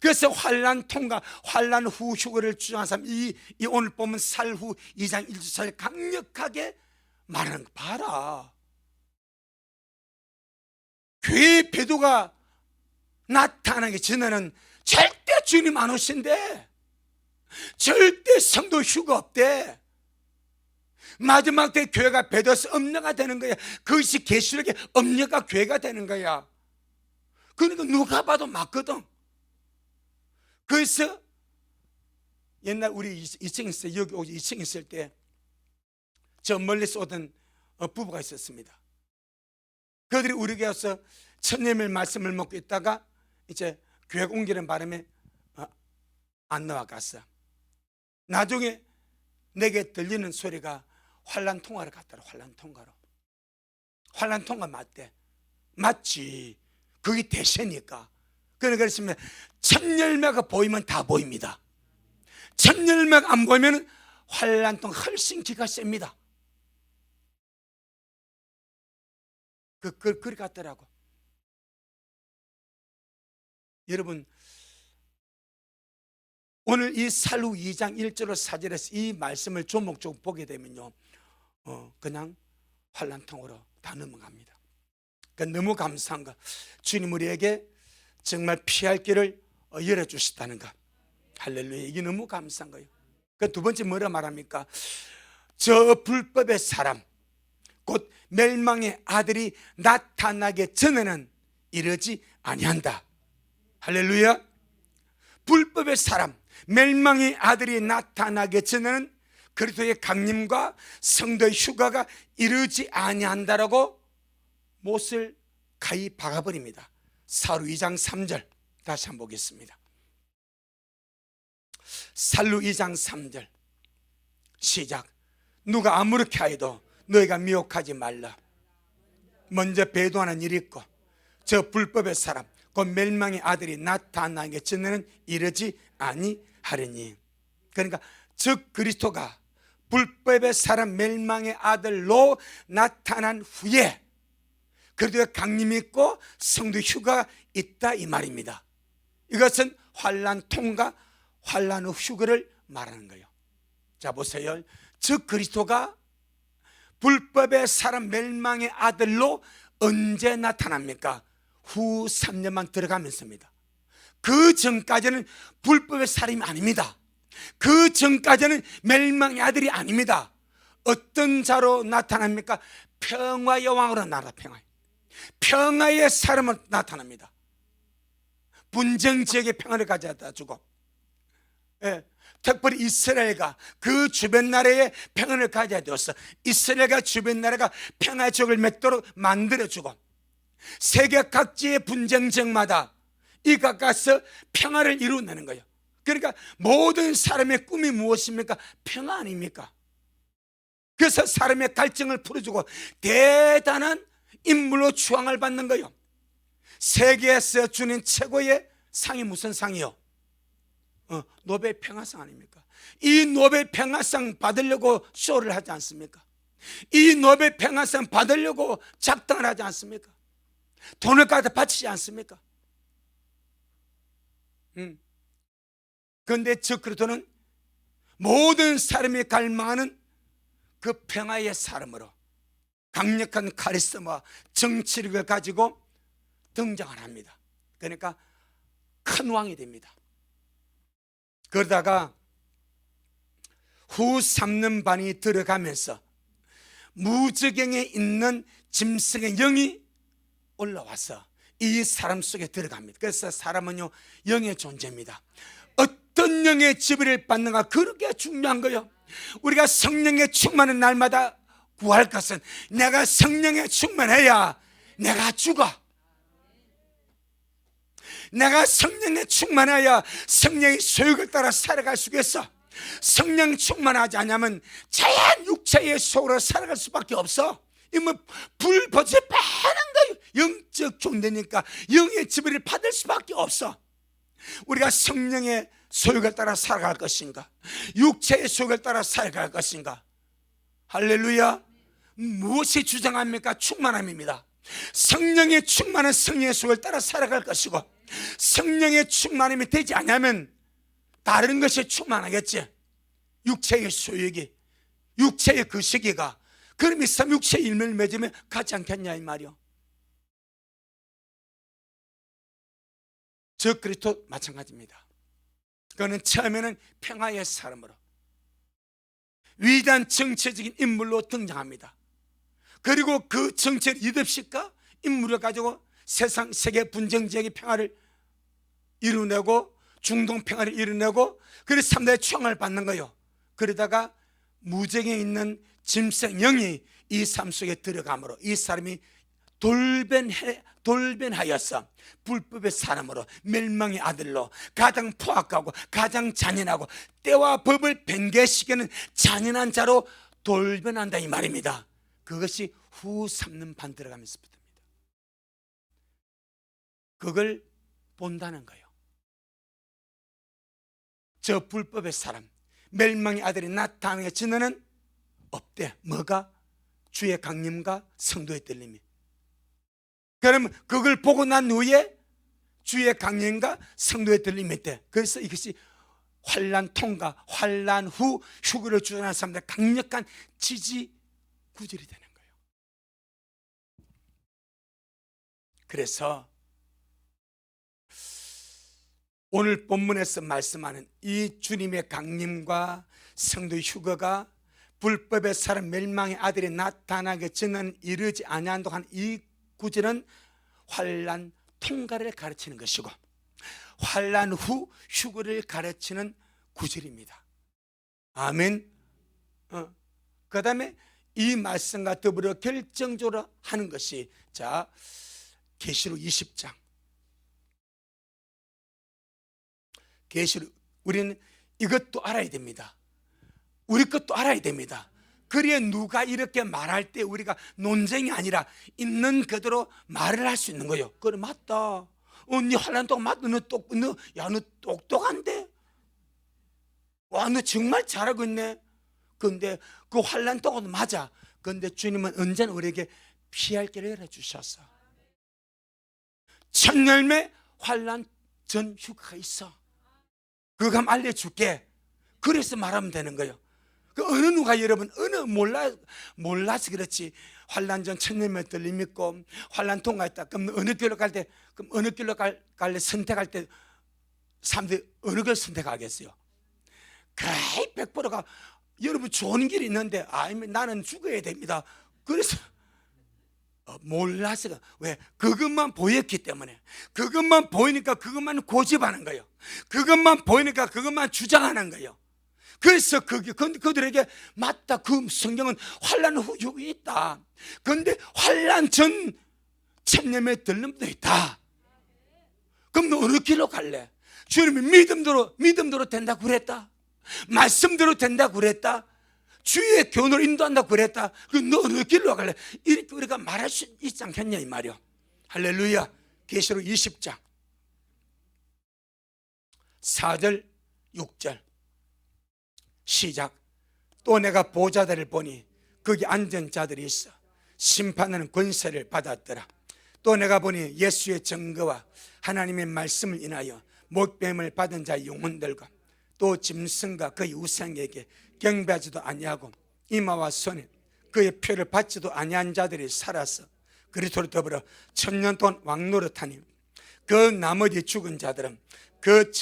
그래서 환난 통과, 환난 후 휴거를 주장한 사람, 이 오늘 보면 살후 2장 1절을 강력하게 말하는 거 봐라. 교회의 배도가 나타나기 전에는 절대 주님 안 오신대. 절대 성도 휴가 없대. 마지막 때 교회가 배도서 엄려가 되는 거야. 그것이 계시록의 엄려가 교회가 되는 거야. 그러니까 누가 봐도 맞거든. 그래서 옛날 우리 2층 있을 때, 여기 2층 있을 때 저 멀리서 오던 부부가 있었습니다. 그들이 우리 교회 와서 천년의 말씀을 먹고 있다가 이제 교회 옮기는 바람에 안 나와갔어. 나중에 내게 들리는 소리가 환난 통화를 갔더라. 환난 통화로. 환난 통화 맞대. 맞지. 그게 대세니까. 그랬으면 첫 열매가 보이면 다 보입니다. 첫 열매가 안 보이면 환난 통화 훨씬 기가 셉니다. 그리 갔더라고. 여러분, 오늘 이 살후 2장 1절로 4절에서 이 말씀을 조목조목 보게 되면요, 그냥 환난통으로 다 넘어갑니다. 그러니까 너무 감사한 거, 주님 우리에게 정말 피할 길을 열어주셨다는 거. 할렐루야. 이게 너무 감사한 거예요. 그 두 번째 뭐라 말합니까? 저 불법의 사람, 곧 멸망의 아들이 나타나기 전에는 이러지 아니한다. 할렐루야. 불법의 사람, 멸망의 아들이 나타나기 전에는 그리스도의 강림과 성도의 휴가가 이르지 아니한다라고 못을 가히 박아버립니다. 사루 2장 3절 다시 한번 보겠습니다. 살루 2장 3절 시작. 누가 아무렇게 하여도 너희가 미혹하지 말라. 먼저 배도하는 일이 있고 저 불법의 사람 곧 멸망의 아들이 나타나기 전에는 이르지 아니하리니. 그러니까 즉 그리스도가 불법의 사람 멸망의 아들로 나타난 후에 그리스도의 강림이 있고 성도 휴가가 있다 이 말입니다. 이것은 환난 통과, 환난 후 휴거를 말하는 거예요. 자 보세요. 즉 그리스도가 불법의 사람 멸망의 아들로 언제 나타납니까? 후 3년만 들어가면서입니다. 그 전까지는 불법의 사람이 아닙니다. 그 전까지는 멸망의 아들이 아닙니다. 어떤 자로 나타납니까? 평화의 왕으로 나타 평화의 사람으로 나타납니다. 분쟁 지역에 평화를 가져다 주고, 특별히 이스라엘과 그 주변 나라에 평화를 가져야 되었어. 이스라엘과 주변 나라가 평화의 족을 맺도록 만들어주고, 세계 각지의 분쟁 지역마다 이 가까이서 평화를 이루어내는 거예요. 그러니까 모든 사람의 꿈이 무엇입니까? 평화 아닙니까? 그래서 사람의 갈증을 풀어주고 대단한 인물로 추앙을 받는 거예요. 세계에서 주는 최고의 상이 무슨 상이요? 노벨 평화상 아닙니까? 이 노벨 평화상 받으려고 쇼를 하지 않습니까? 이 노벨 평화상 받으려고 작당을 하지 않습니까? 돈을 갖다 바치지 않습니까? 그런데 저 그리스도는 모든 사람이 갈망하는 그 평화의 사람으로 강력한 카리스마와 정치력을 가지고 등장을 합니다. 그러니까 큰 왕이 됩니다. 그러다가 후 3년 반이 들어가면서 무저경에 있는 짐승의 영이 올라와서 이 사람 속에 들어갑니다. 그래서 사람은요 영의 존재입니다. 어떤 영의 지배를 받는가 그렇게 중요한 거예요. 우리가 성령에 충만한 날마다 구할 것은 내가 성령에 충만해야 내가 죽어. 내가 성령에 충만해야 성령의 소욕을 따라 살아갈 수 있어. 성령 충만하지 않으면 자연 육체의 속으로 살아갈 수밖에 없어. 이 뭐 불꽃이 빠는 거예요. 영적 존재니까 영의 지배를 받을 수밖에 없어. 우리가 성령의 소욕을 따라 살아갈 것인가, 육체의 소욕을 따라 살아갈 것인가. 할렐루야. 무엇이 주장합니까? 충만함입니다. 성령의 충만한 성령의 속을 따라 살아갈 것이고, 성령의 충만함이 되지 않으면 다른 것이 충만하겠지. 육체의 소욕이, 육체의 그 시기가, 그럼 이 사람 육체의 일면을 맺으면 가지 않겠냐 이 말이요. 저 그리스도 마찬가지입니다. 그는 처음에는 평화의 사람으로, 위대한 정치적인 인물로 등장합니다. 그리고 그 정치의 리더십과 인물을 가지고 세상 세계 분쟁 지역의 평화를 이루내고, 중동 평화를 이루내고, 그래서 3대의 총을 받는 거예요. 그러다가 무정에 있는 짐승 영이 이 삶 속에 들어가므로 이 사람이 돌변하여서 불법의 사람으로, 멸망의 아들로, 가장 포악하고 가장 잔인하고 때와 법을 변개시키는 잔인한 자로 돌변한다 이 말입니다. 그것이 후 3년 반 들어가면서 붙습니다. 그걸 본다는 거예요. 저 불법의 사람, 멸망의 아들이 나타나게 전에는 없대. 뭐가? 주의 강림과 성도의 떨림이. 그러면 그걸 보고 난 후에 주의 강림과 성도의 떨림이 있대. 그래서 이것이 환난 통과, 환난 후 휴거를 주장하는 사람들 강력한 지지 구절이 되는 거예요. 그래서 오늘 본문에서 말씀하는 이 주님의 강림과 성도의 휴거가 불법의 사람, 멸망의 아들이 나타나기 전에는 이르지 아니한다고 하는 이 구절은 환난 통과를 가르치는 것이고, 환난 후 휴거를 가르치는 구절입니다. 아멘. 그 다음에 이 말씀과 더불어 결정적으로 하는 것이, 자, 계시록 20장. 계시록, 우리는 이것도 알아야 됩니다. 우리 것도 알아야 됩니다. 그래야 누가 이렇게 말할 때 우리가 논쟁이 아니라 있는 그대로 말을 할 수 있는 거예요. 그래, 맞다. 네 환난 동안 맞다. 너 똑똑한데? 와, 너 정말 잘하고 있네. 근데 그 환난 동안 맞아. 근데 주님은 언제나 우리에게 피할 길을 열어주셨어. 첫 열매 환난 전 휴가가 있어. 그거 한번 알려줄게. 그래서 말하면 되는 거예요. 그 어느 누가 여러분 몰라서 그렇지, 환난 전 천년의 떨림 있고 환난 통과했다. 그럼 어느 길로 갈 때, 그럼 어느 길로 갈래 선택할 때 사람들이 어느 걸 선택하겠어요? 거의 100%가 여러분 좋은 길이 있는데, 나는 죽어야 됩니다. 그래서 몰라서. 왜? 그것만 보였기 때문에. 그것만 보이니까 그것만 고집하는 거예요. 그것만 보이니까 그것만 주장하는 거예요. 그래서 그들에게 맞다, 그 성경은 환난 후 휴가 있다. 그런데 환난 전 천년의 들림도 있다. 그럼 너 어느 길로 갈래? 주님이 믿음대로 된다고 그랬다. 말씀대로 된다고 그랬다. 주의 교훈을 인도한다고 그랬다. 그럼 너 어느 길로 갈래? 이렇게 우리가 말할 수 있지 않겠냐 이 말이요. 할렐루야. 계시록 20장 4절 6절 시작. 또 내가 보좌들을 보니 거기 앉은 자들이 있어 심판하는 권세를 받았더라. 또 내가 보니 예수의 증거와 하나님의 말씀을 인하여 목뱀을 받은 자의 영혼들과 또 짐승과 그의 우상에게 경배하지도 아니하고 이마와 손에 그의 표를 받지도 아니한 자들이 살아서 그리스도로 더불어 천년 동안 왕노릇하니 그 나머지 죽은 자들은 그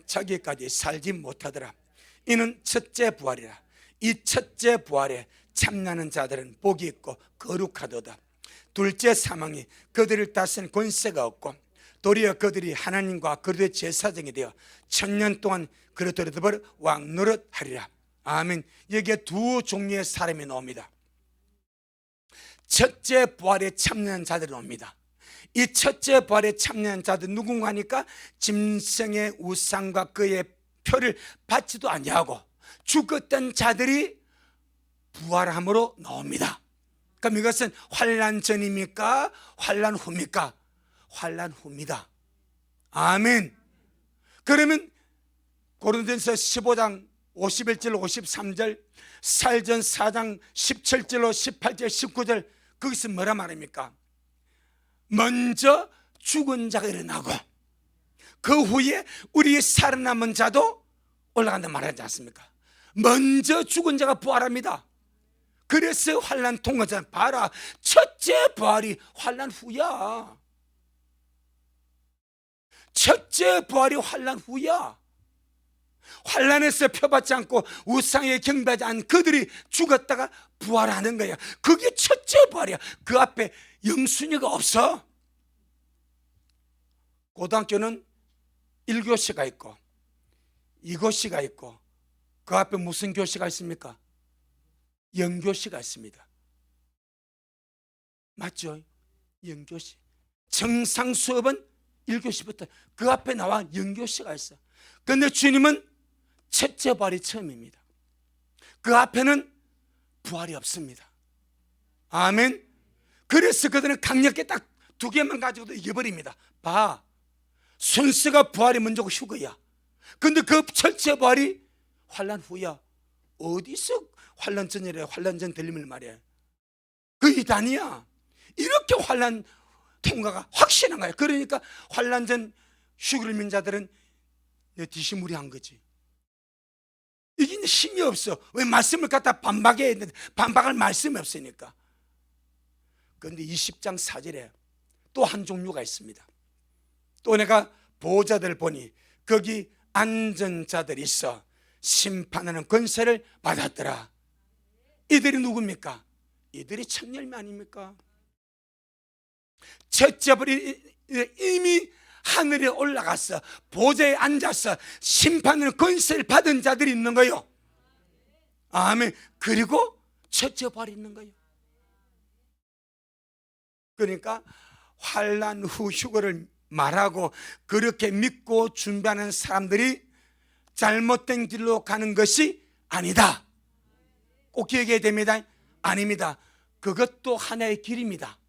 자기까지 살지 못하더라. 이는 첫째 부활이라. 이 첫째 부활에 참나는 자들은 복이 있고 거룩하도다. 둘째 사망이 그들을 다스리는 권세가 없고 도리어 그들이 하나님과 그들의 제사장이 되어 천년 동안 그리스도로 더불어 왕노릇하리라. 아멘. 여기에 두 종류의 사람이 나옵니다. 첫째 부활에 참여한 자들이 나옵니다. 이 첫째 부활에 참여한 자들 누군가 하니까 짐승의 우상과 그의 표를 받지도 아니하고 죽었던 자들이 부활함으로 나옵니다. 그럼 이것은 환난 전입니까? 환난 후입니까? 환난 후입니다. 아멘. 그러면 고린도전서 15장 51절 53절, 사일전 4장 17절로 18절 19절, 거기서 뭐라 말합니까? 먼저 죽은 자가 일어나고 그 후에 우리 살아남은 자도 올라간다 말하지 않습니까? 먼저 죽은 자가 부활합니다. 그래서 환난 통과자 봐라, 첫째 부활이 환난 후야. 첫째 부활이 환난 후야. 환난에서 표받지 않고 우상에 경배하지 않은 그들이 죽었다가 부활하는 거야. 그게 첫째 부활이야. 그 앞에 영순위가 없어. 고등학교는 1교시가 있고 2교시가 있고 그 앞에 무슨 교시가 있습니까? 영교시가 있습니다. 맞죠? 영교시. 정상 수업은 1교시부터 그 앞에 나와 영교시가 있어. 그런데 주님은 첫째 부활이 처음입니다. 그 앞에는 부활이 없습니다. 아멘. 그래서 그들은 강력하게 딱 두 개만 가지고도 이겨버립니다. 봐, 순서가 부활이 먼저고 휴거야. 근데 그 첫째 부활이 환난 후야. 어디서 환난 전이래? 환난 전 들림을 말해. 그 이단이야. 이렇게 환난 통과가 확신한 거야. 그러니까 환난 전 휴거를 민 자들은 뒤시무리한 거지. 이게 힘이 없어. 왜 말씀을 갖다 반박해야 했는데 반박할 말씀이 없으니까. 그런데 20장 4절에 또 한 종류가 있습니다. 또 내가 보호자들을 보니 거기 앉은 자들이 있어 심판하는 권세를 받았더라. 이들이 누굽니까? 이들이 첫 열매 아닙니까? 첫째 벌이 이미 하늘에 올라갔어. 보좌에 앉아서 심판하는 권세를 받은 자들이 있는 거예요. 아멘. 그리고 첫째 벌이 있는 거예요. 그러니까 환난 후 휴거를 말하고 그렇게 믿고 준비하는 사람들이 잘못된 길로 가는 것이 아니다. 꼭 기억해야 됩니다. 아닙니다. 그것도 하나의 길입니다.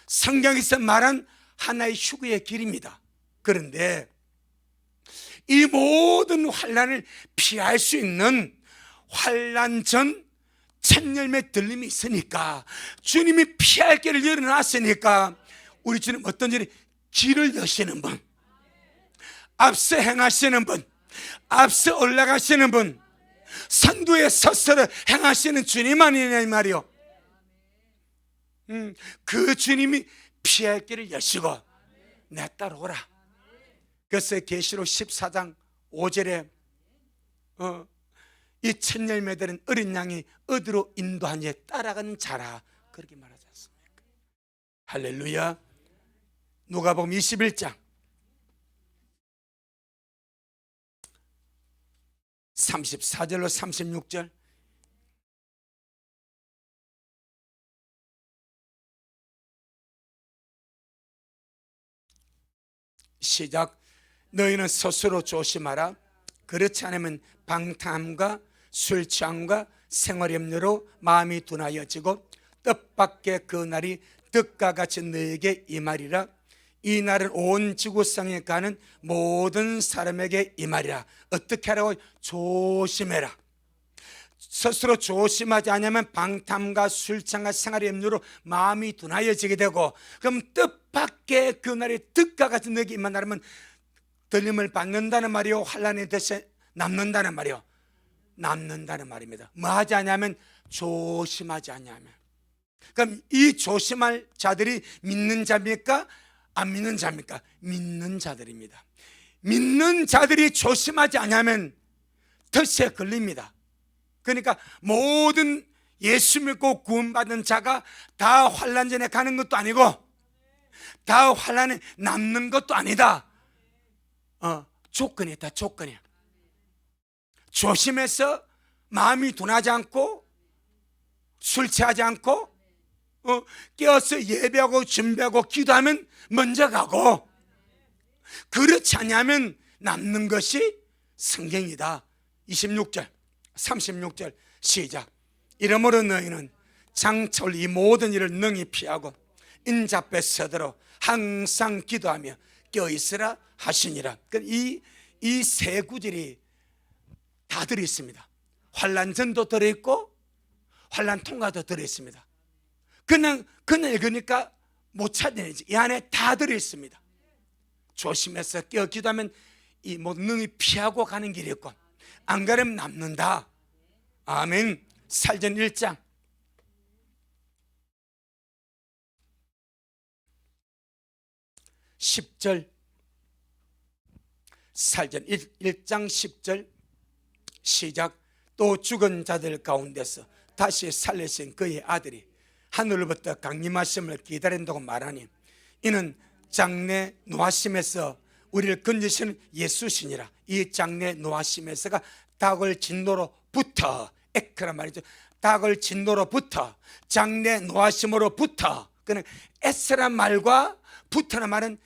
성경에서 말한 하나의 휴거의 길입니다. 그런데 이 모든 환난을 피할 수 있는 환난 전 첫 열매 들림이 있으니까, 주님이 피할 길을 열어놨으니까 우리 주님 어떤 일이 길을 여시는 분, 앞서 행하시는 분, 앞서 올라가시는 분, 선두에 서서 행하시는 주님 아니냐 이 말이요. 그 주님이 피할 길을 여시고 내 따라오라. 그래서 계시록 14장 5절에 이 첫 열매들은 어린 양이 어디로 인도하니 따라가는 자라, 그렇게 말하지 않습니까? 할렐루야. 누가복음 21장 34절로 36절. 시작. 너희는 스스로 조심하라. 그렇지 않으면 방탕함과 술 취함과 생활염려로 마음이 둔하여지고 뜻밖의 그 날이 득과 같이 너에게 임하리라. 이 날은 온 지구상에 가는 모든 사람에게 임하리라. 어떻게 하라고? 조심해라. 스스로 조심하지 않으면 방탕과 술 취함과 생활의 염려로 마음이 둔하여지게 되고, 그럼 뜻밖의 그 날이 득과 같이 너에게 임한다면 들림을 받는다는 말이요, 환난의 대신 남는다는 말이요, 남는다는 말입니다. 뭐 하지 않냐면 조심하지 않냐면. 그럼 이 조심할 자들이 믿는 자입니까? 안 믿는 자입니까? 믿는 자들입니다. 믿는 자들이 조심하지 않냐면 덫에 걸립니다. 그러니까 모든 예수 믿고 구원받은 자가 다 환난전에 가는 것도 아니고 다 환난에 남는 것도 아니다. 조건이 있다. 조건이야. 조심해서 마음이 둔하지 않고 술 취하지 않고 깨어서 예배하고 준비하고 기도하면 먼저 가고, 그렇지 않으면 남는 것이 성경이다. 26절 36절 시작. 이러므로 너희는 장차올 이 모든 일을 능히 피하고 인자 앞에 서도록 항상 기도하며 껴있으라 하시니라. 이 세 구절이 다 들어있습니다. 환난 전도 들어있고 환난 통과도 들어있습니다. 그냥 읽으니까 못 찾아내지. 이 안에 다 들어있습니다. 조심해서 깨어 기도하면 이 모든 능히 피하고 가는 길이 있고, 안 가려면 남는다. 아멘. 살전 1장 10절, 살전 1장 10절 시작. 또 죽은 자들 가운데서 다시 살리신 그의 아들이 하늘로부터 강림하심을 기다린다고 말하니 이는 장래 노하심에서 우리를 건지시는 예수시니라. 이 장래 노하심에서가 닭을 진노로부터, 에크라 말이죠. 닭을 진노로부터, 장래 노하심으로부터. 그는 에스란 말과 부터란 말은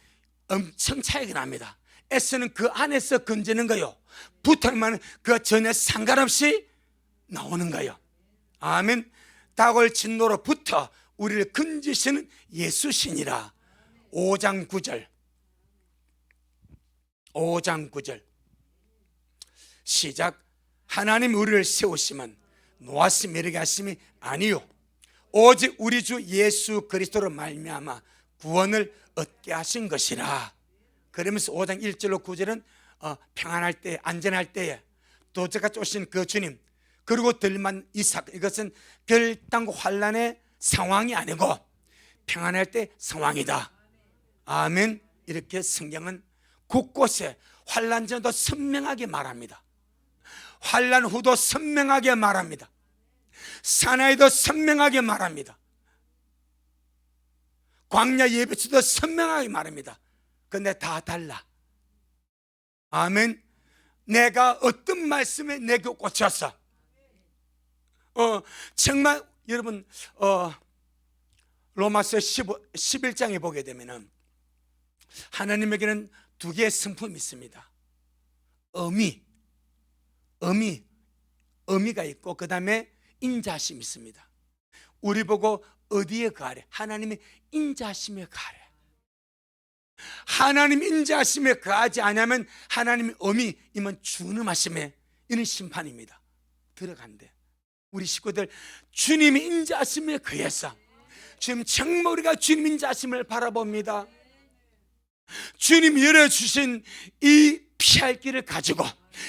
엄청 차이가 납니다. 에스는 그 안에서 건지는 거요, 부터란 말은 그 전에 상관없이 나오는 거요. 아멘. 닭을 진노로부터 우리를 건지시는 예수시니라. 5장 9절 5장 9절 시작. 하나님 우리를 세우시면 노하심 이르게 하심이 아니요 오직 우리 주 예수 그리스도로 말미암아 구원을 얻게 하신 것이라. 그러면서 5장 1절로 9절은 평안할 때, 안전할 때에 도저같이 오신 그 주님, 그리고 들만 이 사건, 이것은 결단과 환난의 상황이 아니고 평안할 때 상황이다. 아멘. 이렇게 성경은 곳곳에 환난 전도 선명하게 말합니다. 환난 후도 선명하게 말합니다. 사나이도 선명하게 말합니다. 광야 예배치도 선명하게 말합니다. 근데 다 달라. 아멘. 내가 어떤 말씀에 내게 꽂혔어. 정말 여러분 로마서 11장에 보게 되면은 하나님에게는 두 개의 성품이 있습니다. 의미가 있고 그 다음에 인자심이 있습니다. 우리 보고 어디에 가래? 하나님의 인자심에 가래. 하나님 인자심에 가지 않으면 하나님의 의미이면 준음하심에, 이는 심판입니다. 들어간대. 우리 식구들 주님의 인자심에 거해서 지금 정말 우리가 주님 인자심을 바라봅니다. 주님이 열어주신 이 피할 길을 가지고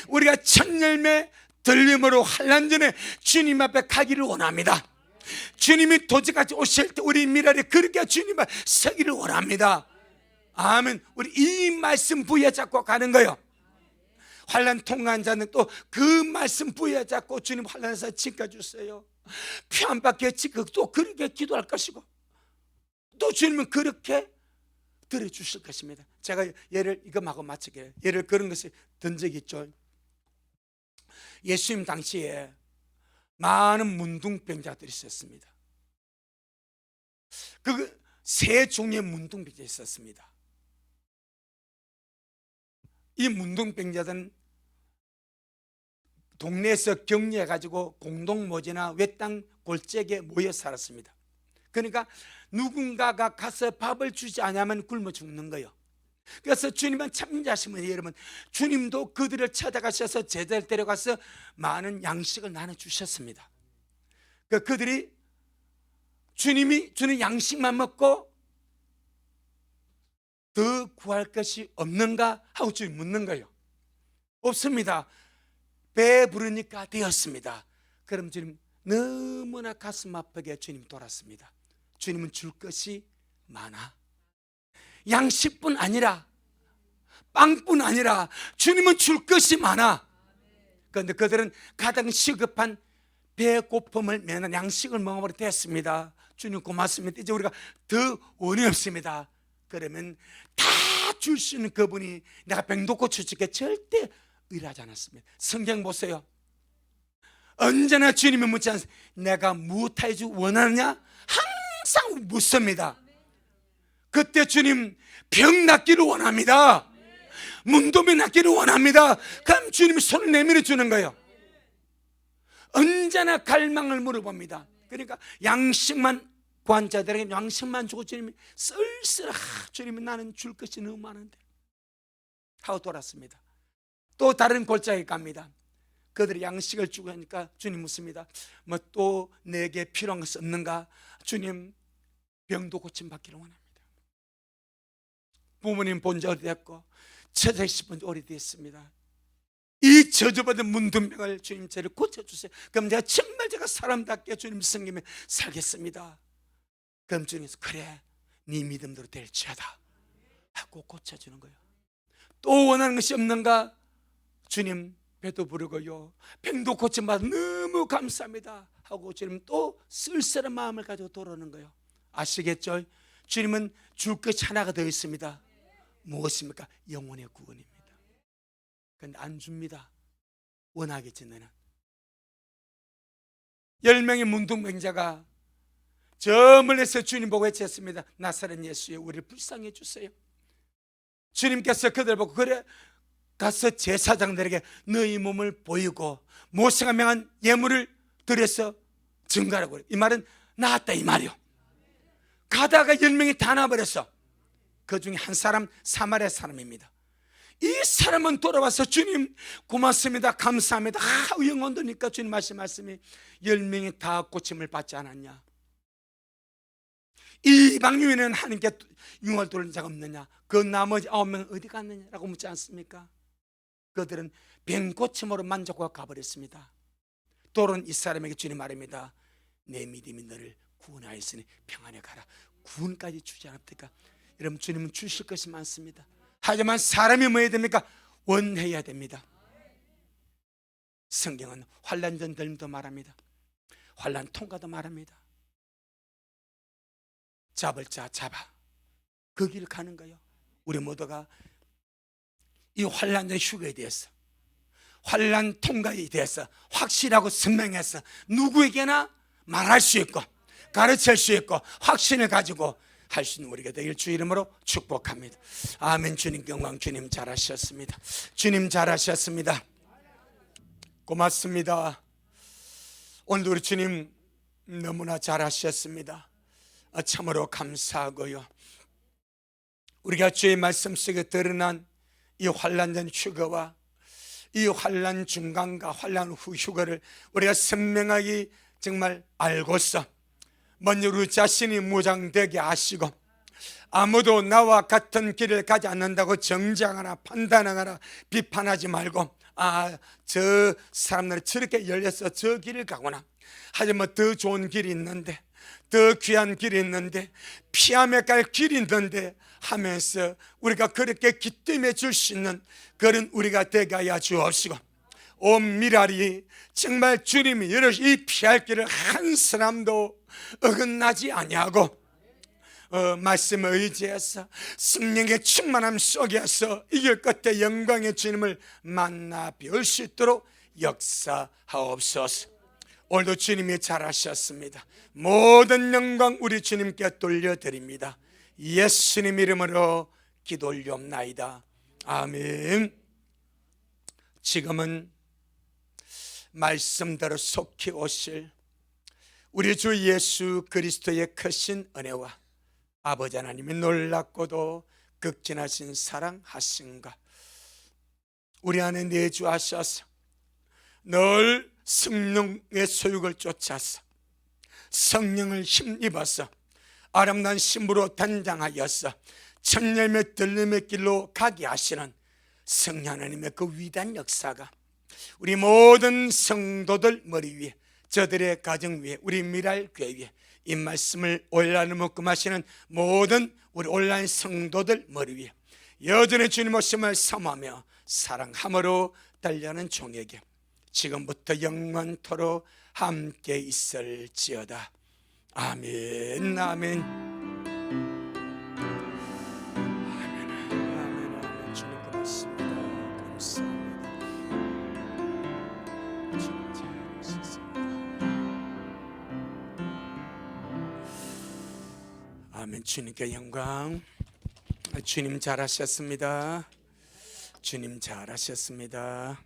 우리가 첫 열매 들림으로 환난 전에 주님 앞에 가기를 원합니다. 주님이 도저같이 오실 때 우리 미래에 그렇게 주님 앞에 서기를 원합니다. 아멘. 우리 이 말씀 부여잡고 가는 거예요. 환난 통과한 자는 또 그 말씀 부여잡고 주님 환난에서 지켜주세요. 피안 받게 지켜 또 그렇게 기도할 것이고 또 주님은 그렇게 들어주실 것입니다. 제가 예를 이거하고 마치게 예를 그런 것을 든 적이 있죠. 예수님 당시에 많은 문둥병자들이 있었습니다. 그 세 종류의 문둥병자가 있었습니다. 이 문둥병자들은 동네에서 격리해가지고 공동모지나 외땅 골짜기에 모여 살았습니다. 그러니까 누군가가 가서 밥을 주지 않으면 굶어 죽는 거예요. 그래서 주님은 참 인자하시면 여러분, 주님도 그들을 찾아가셔서 제자를 데려가서 많은 양식을 나눠주셨습니다. 그들이 주님이 주는 양식만 먹고 더 구할 것이 없는가 하고 주님 묻는 거예요. 없습니다. 배 부르니까 되었습니다. 그럼 주님 너무나 가슴 아프게 주님 돌았습니다. 주님은 줄 것이 많아. 양식뿐 아니라 빵뿐 아니라 주님은 줄 것이 많아. 그런데 그들은 가장 시급한 배고픔을 면한 양식을 먹어버려 됐습니다. 주님 고맙습니다. 이제 우리가 더 원이 없습니다. 그러면 다 줄 수 있는 그분이 내가 병도 고쳐줄게 절대 의뢰하지 않았습니다. 성경 보세요. 언제나 주님이 묻지 않습니다. 내가 무엇하기 원하느냐? 항상 묻습니다. 그때 주님 병 낫기를 원합니다. 문도병 낫기를 원합니다. 그럼 주님이 손을 내밀어 주는 거예요. 언제나 갈망을 물어봅니다. 그러니까 양식만 구한 자들에게 양식만 주고 주님이 쓸쓸 주님이 나는 줄 것이 너무 많은데 하고 돌았습니다. 또 다른 골짜기에 갑니다. 그들이 양식을 주고 하니까 주님 묻습니다. 뭐 또 내게 필요한 것이 없는가? 주님 병도 고침 받기를 원합니다. 부모님 본 지 오래됐고 처자식 본 지 오래됐습니다. 이 저주받은 문둥병을 주님 저를 고쳐주세요. 그럼 제가 사람답게 주님 성김에 살겠습니다. 그럼 주님께서 그래 네 믿음대로 될지어다 하고 고쳐주는 거예요. 또 원하는 것이 없는가? 주님 배도 부르고요, 병도 고침받아 너무 감사합니다 하고 주님 또 쓸쓸한 마음을 가지고 돌아오는 거예요. 아시겠죠? 주님은 줄 것이 하나가 더 있습니다. 무엇입니까? 영혼의 구원입니다. 그런데 안 줍니다. 원하겠지 너는. 10명의 문둥병자가 저 멀리서 주님 보고 외쳤습니다. 나사렛 예수여 우리를 불쌍히 해주세요. 주님께서 그들 보고 그래 가서 제사장들에게 너희 몸을 보이고 모세가 명한 예물을 드려서 증거하라고 그래요. 이 말은 나았다 이 말이요. 가다가 10명이 다 나버렸어. 그 중에 한 사람 사마리아 사람입니다. 이 사람은 돌아와서 주님 고맙습니다 감사합니다 영혼도니까 주님 하신 말씀이 10명이 다 고침을 받지 않았냐? 이방 유인은 하나님께 융을 돌린 자가 없느냐? 그 나머지 9명은 어디 갔느냐라고 묻지 않습니까? 그들은 병 고침으로 만족하고 가버렸습니다. 또는 이 사람에게 주님 말입니다. 내 믿음이 너를 구원하였으니 평안에 가라. 구원까지 주지 않았습니까? 여러분 주님은 주실 것이 많습니다. 하지만 사람이 뭐 해야 됩니까? 원해야 됩니다. 성경은 환난 됨도 말합니다. 환난 통과도 말합니다. 잡을 자 잡아 그 길을 가는 거예요. 우리 모두가 이 환난의 휴거에 대해서 환난 통과에 대해서 확실하고 선명해서 누구에게나 말할 수 있고 가르칠 수 있고 확신을 가지고 할 수 있는 우리가 되길 주 이름으로 축복합니다. 아멘. 주님 영광. 주님 잘하셨습니다. 주님 잘하셨습니다. 고맙습니다. 오늘도 우리 주님 너무나 잘하셨습니다. 참으로 감사하고요, 우리가 주의 말씀 속에 드러난 이 환난된 휴거와 이 환난 중간과 환난 후 휴거를 우리가 선명하게 정말 알고서 먼저 우리 자신이 무장되게 하시고 아무도 나와 같은 길을 가지 않는다고 정죄하거나 판단하거나 비판하지 말고 저 사람들은 저렇게 열려서 저 길을 가거나 하지만 더 좋은 길이 있는데 더 귀한 길이 있는데 피함에 갈 길이 있는데 하면서 우리가 그렇게 기쁨해 줄 수 있는 그런 우리가 되게 하여 주옵시고 온 미랄이 정말 주님이 이 피할 길을 한 사람도 어긋나지 아니하고 말씀을 의지해서 성령의 충만함 속에서 이길 끝에 영광의 주님을 만나 뵐 수 있도록 역사하옵소서. 오늘도 주님이 잘하셨습니다. 모든 영광 우리 주님께 돌려드립니다. 예수님 이름으로 기도 올리옵나이다. 아멘. 지금은 말씀대로 속히 오실 우리 주 예수 그리스도의 크신 은혜와 아버지 하나님의 놀랍고도 극진하신 사랑하심과 우리 안에 내주하셔서 늘 성령의 소육을 쫓아서 성령을 힘입어서 아름다운 신부로 단장하여서 천열매 들림의 길로 가게 하시는 성령 하나님의 그 위대한 역사가 우리 모든 성도들 머리 위에, 저들의 가정 위에, 우리 미랄 교회 위에 이 말씀을 온라인으로 먹금하시는 모든 우리 온라인 성도들 머리 위에 여전히 주님 오심을 사모하며 사랑함으로 달려가는 종에게 지금부터 영원토록 함께 있을지어다. 아멘. 아멘. 아멘. 주님께 영광. 주님 잘하셨습니다. 주님 잘하셨습니다.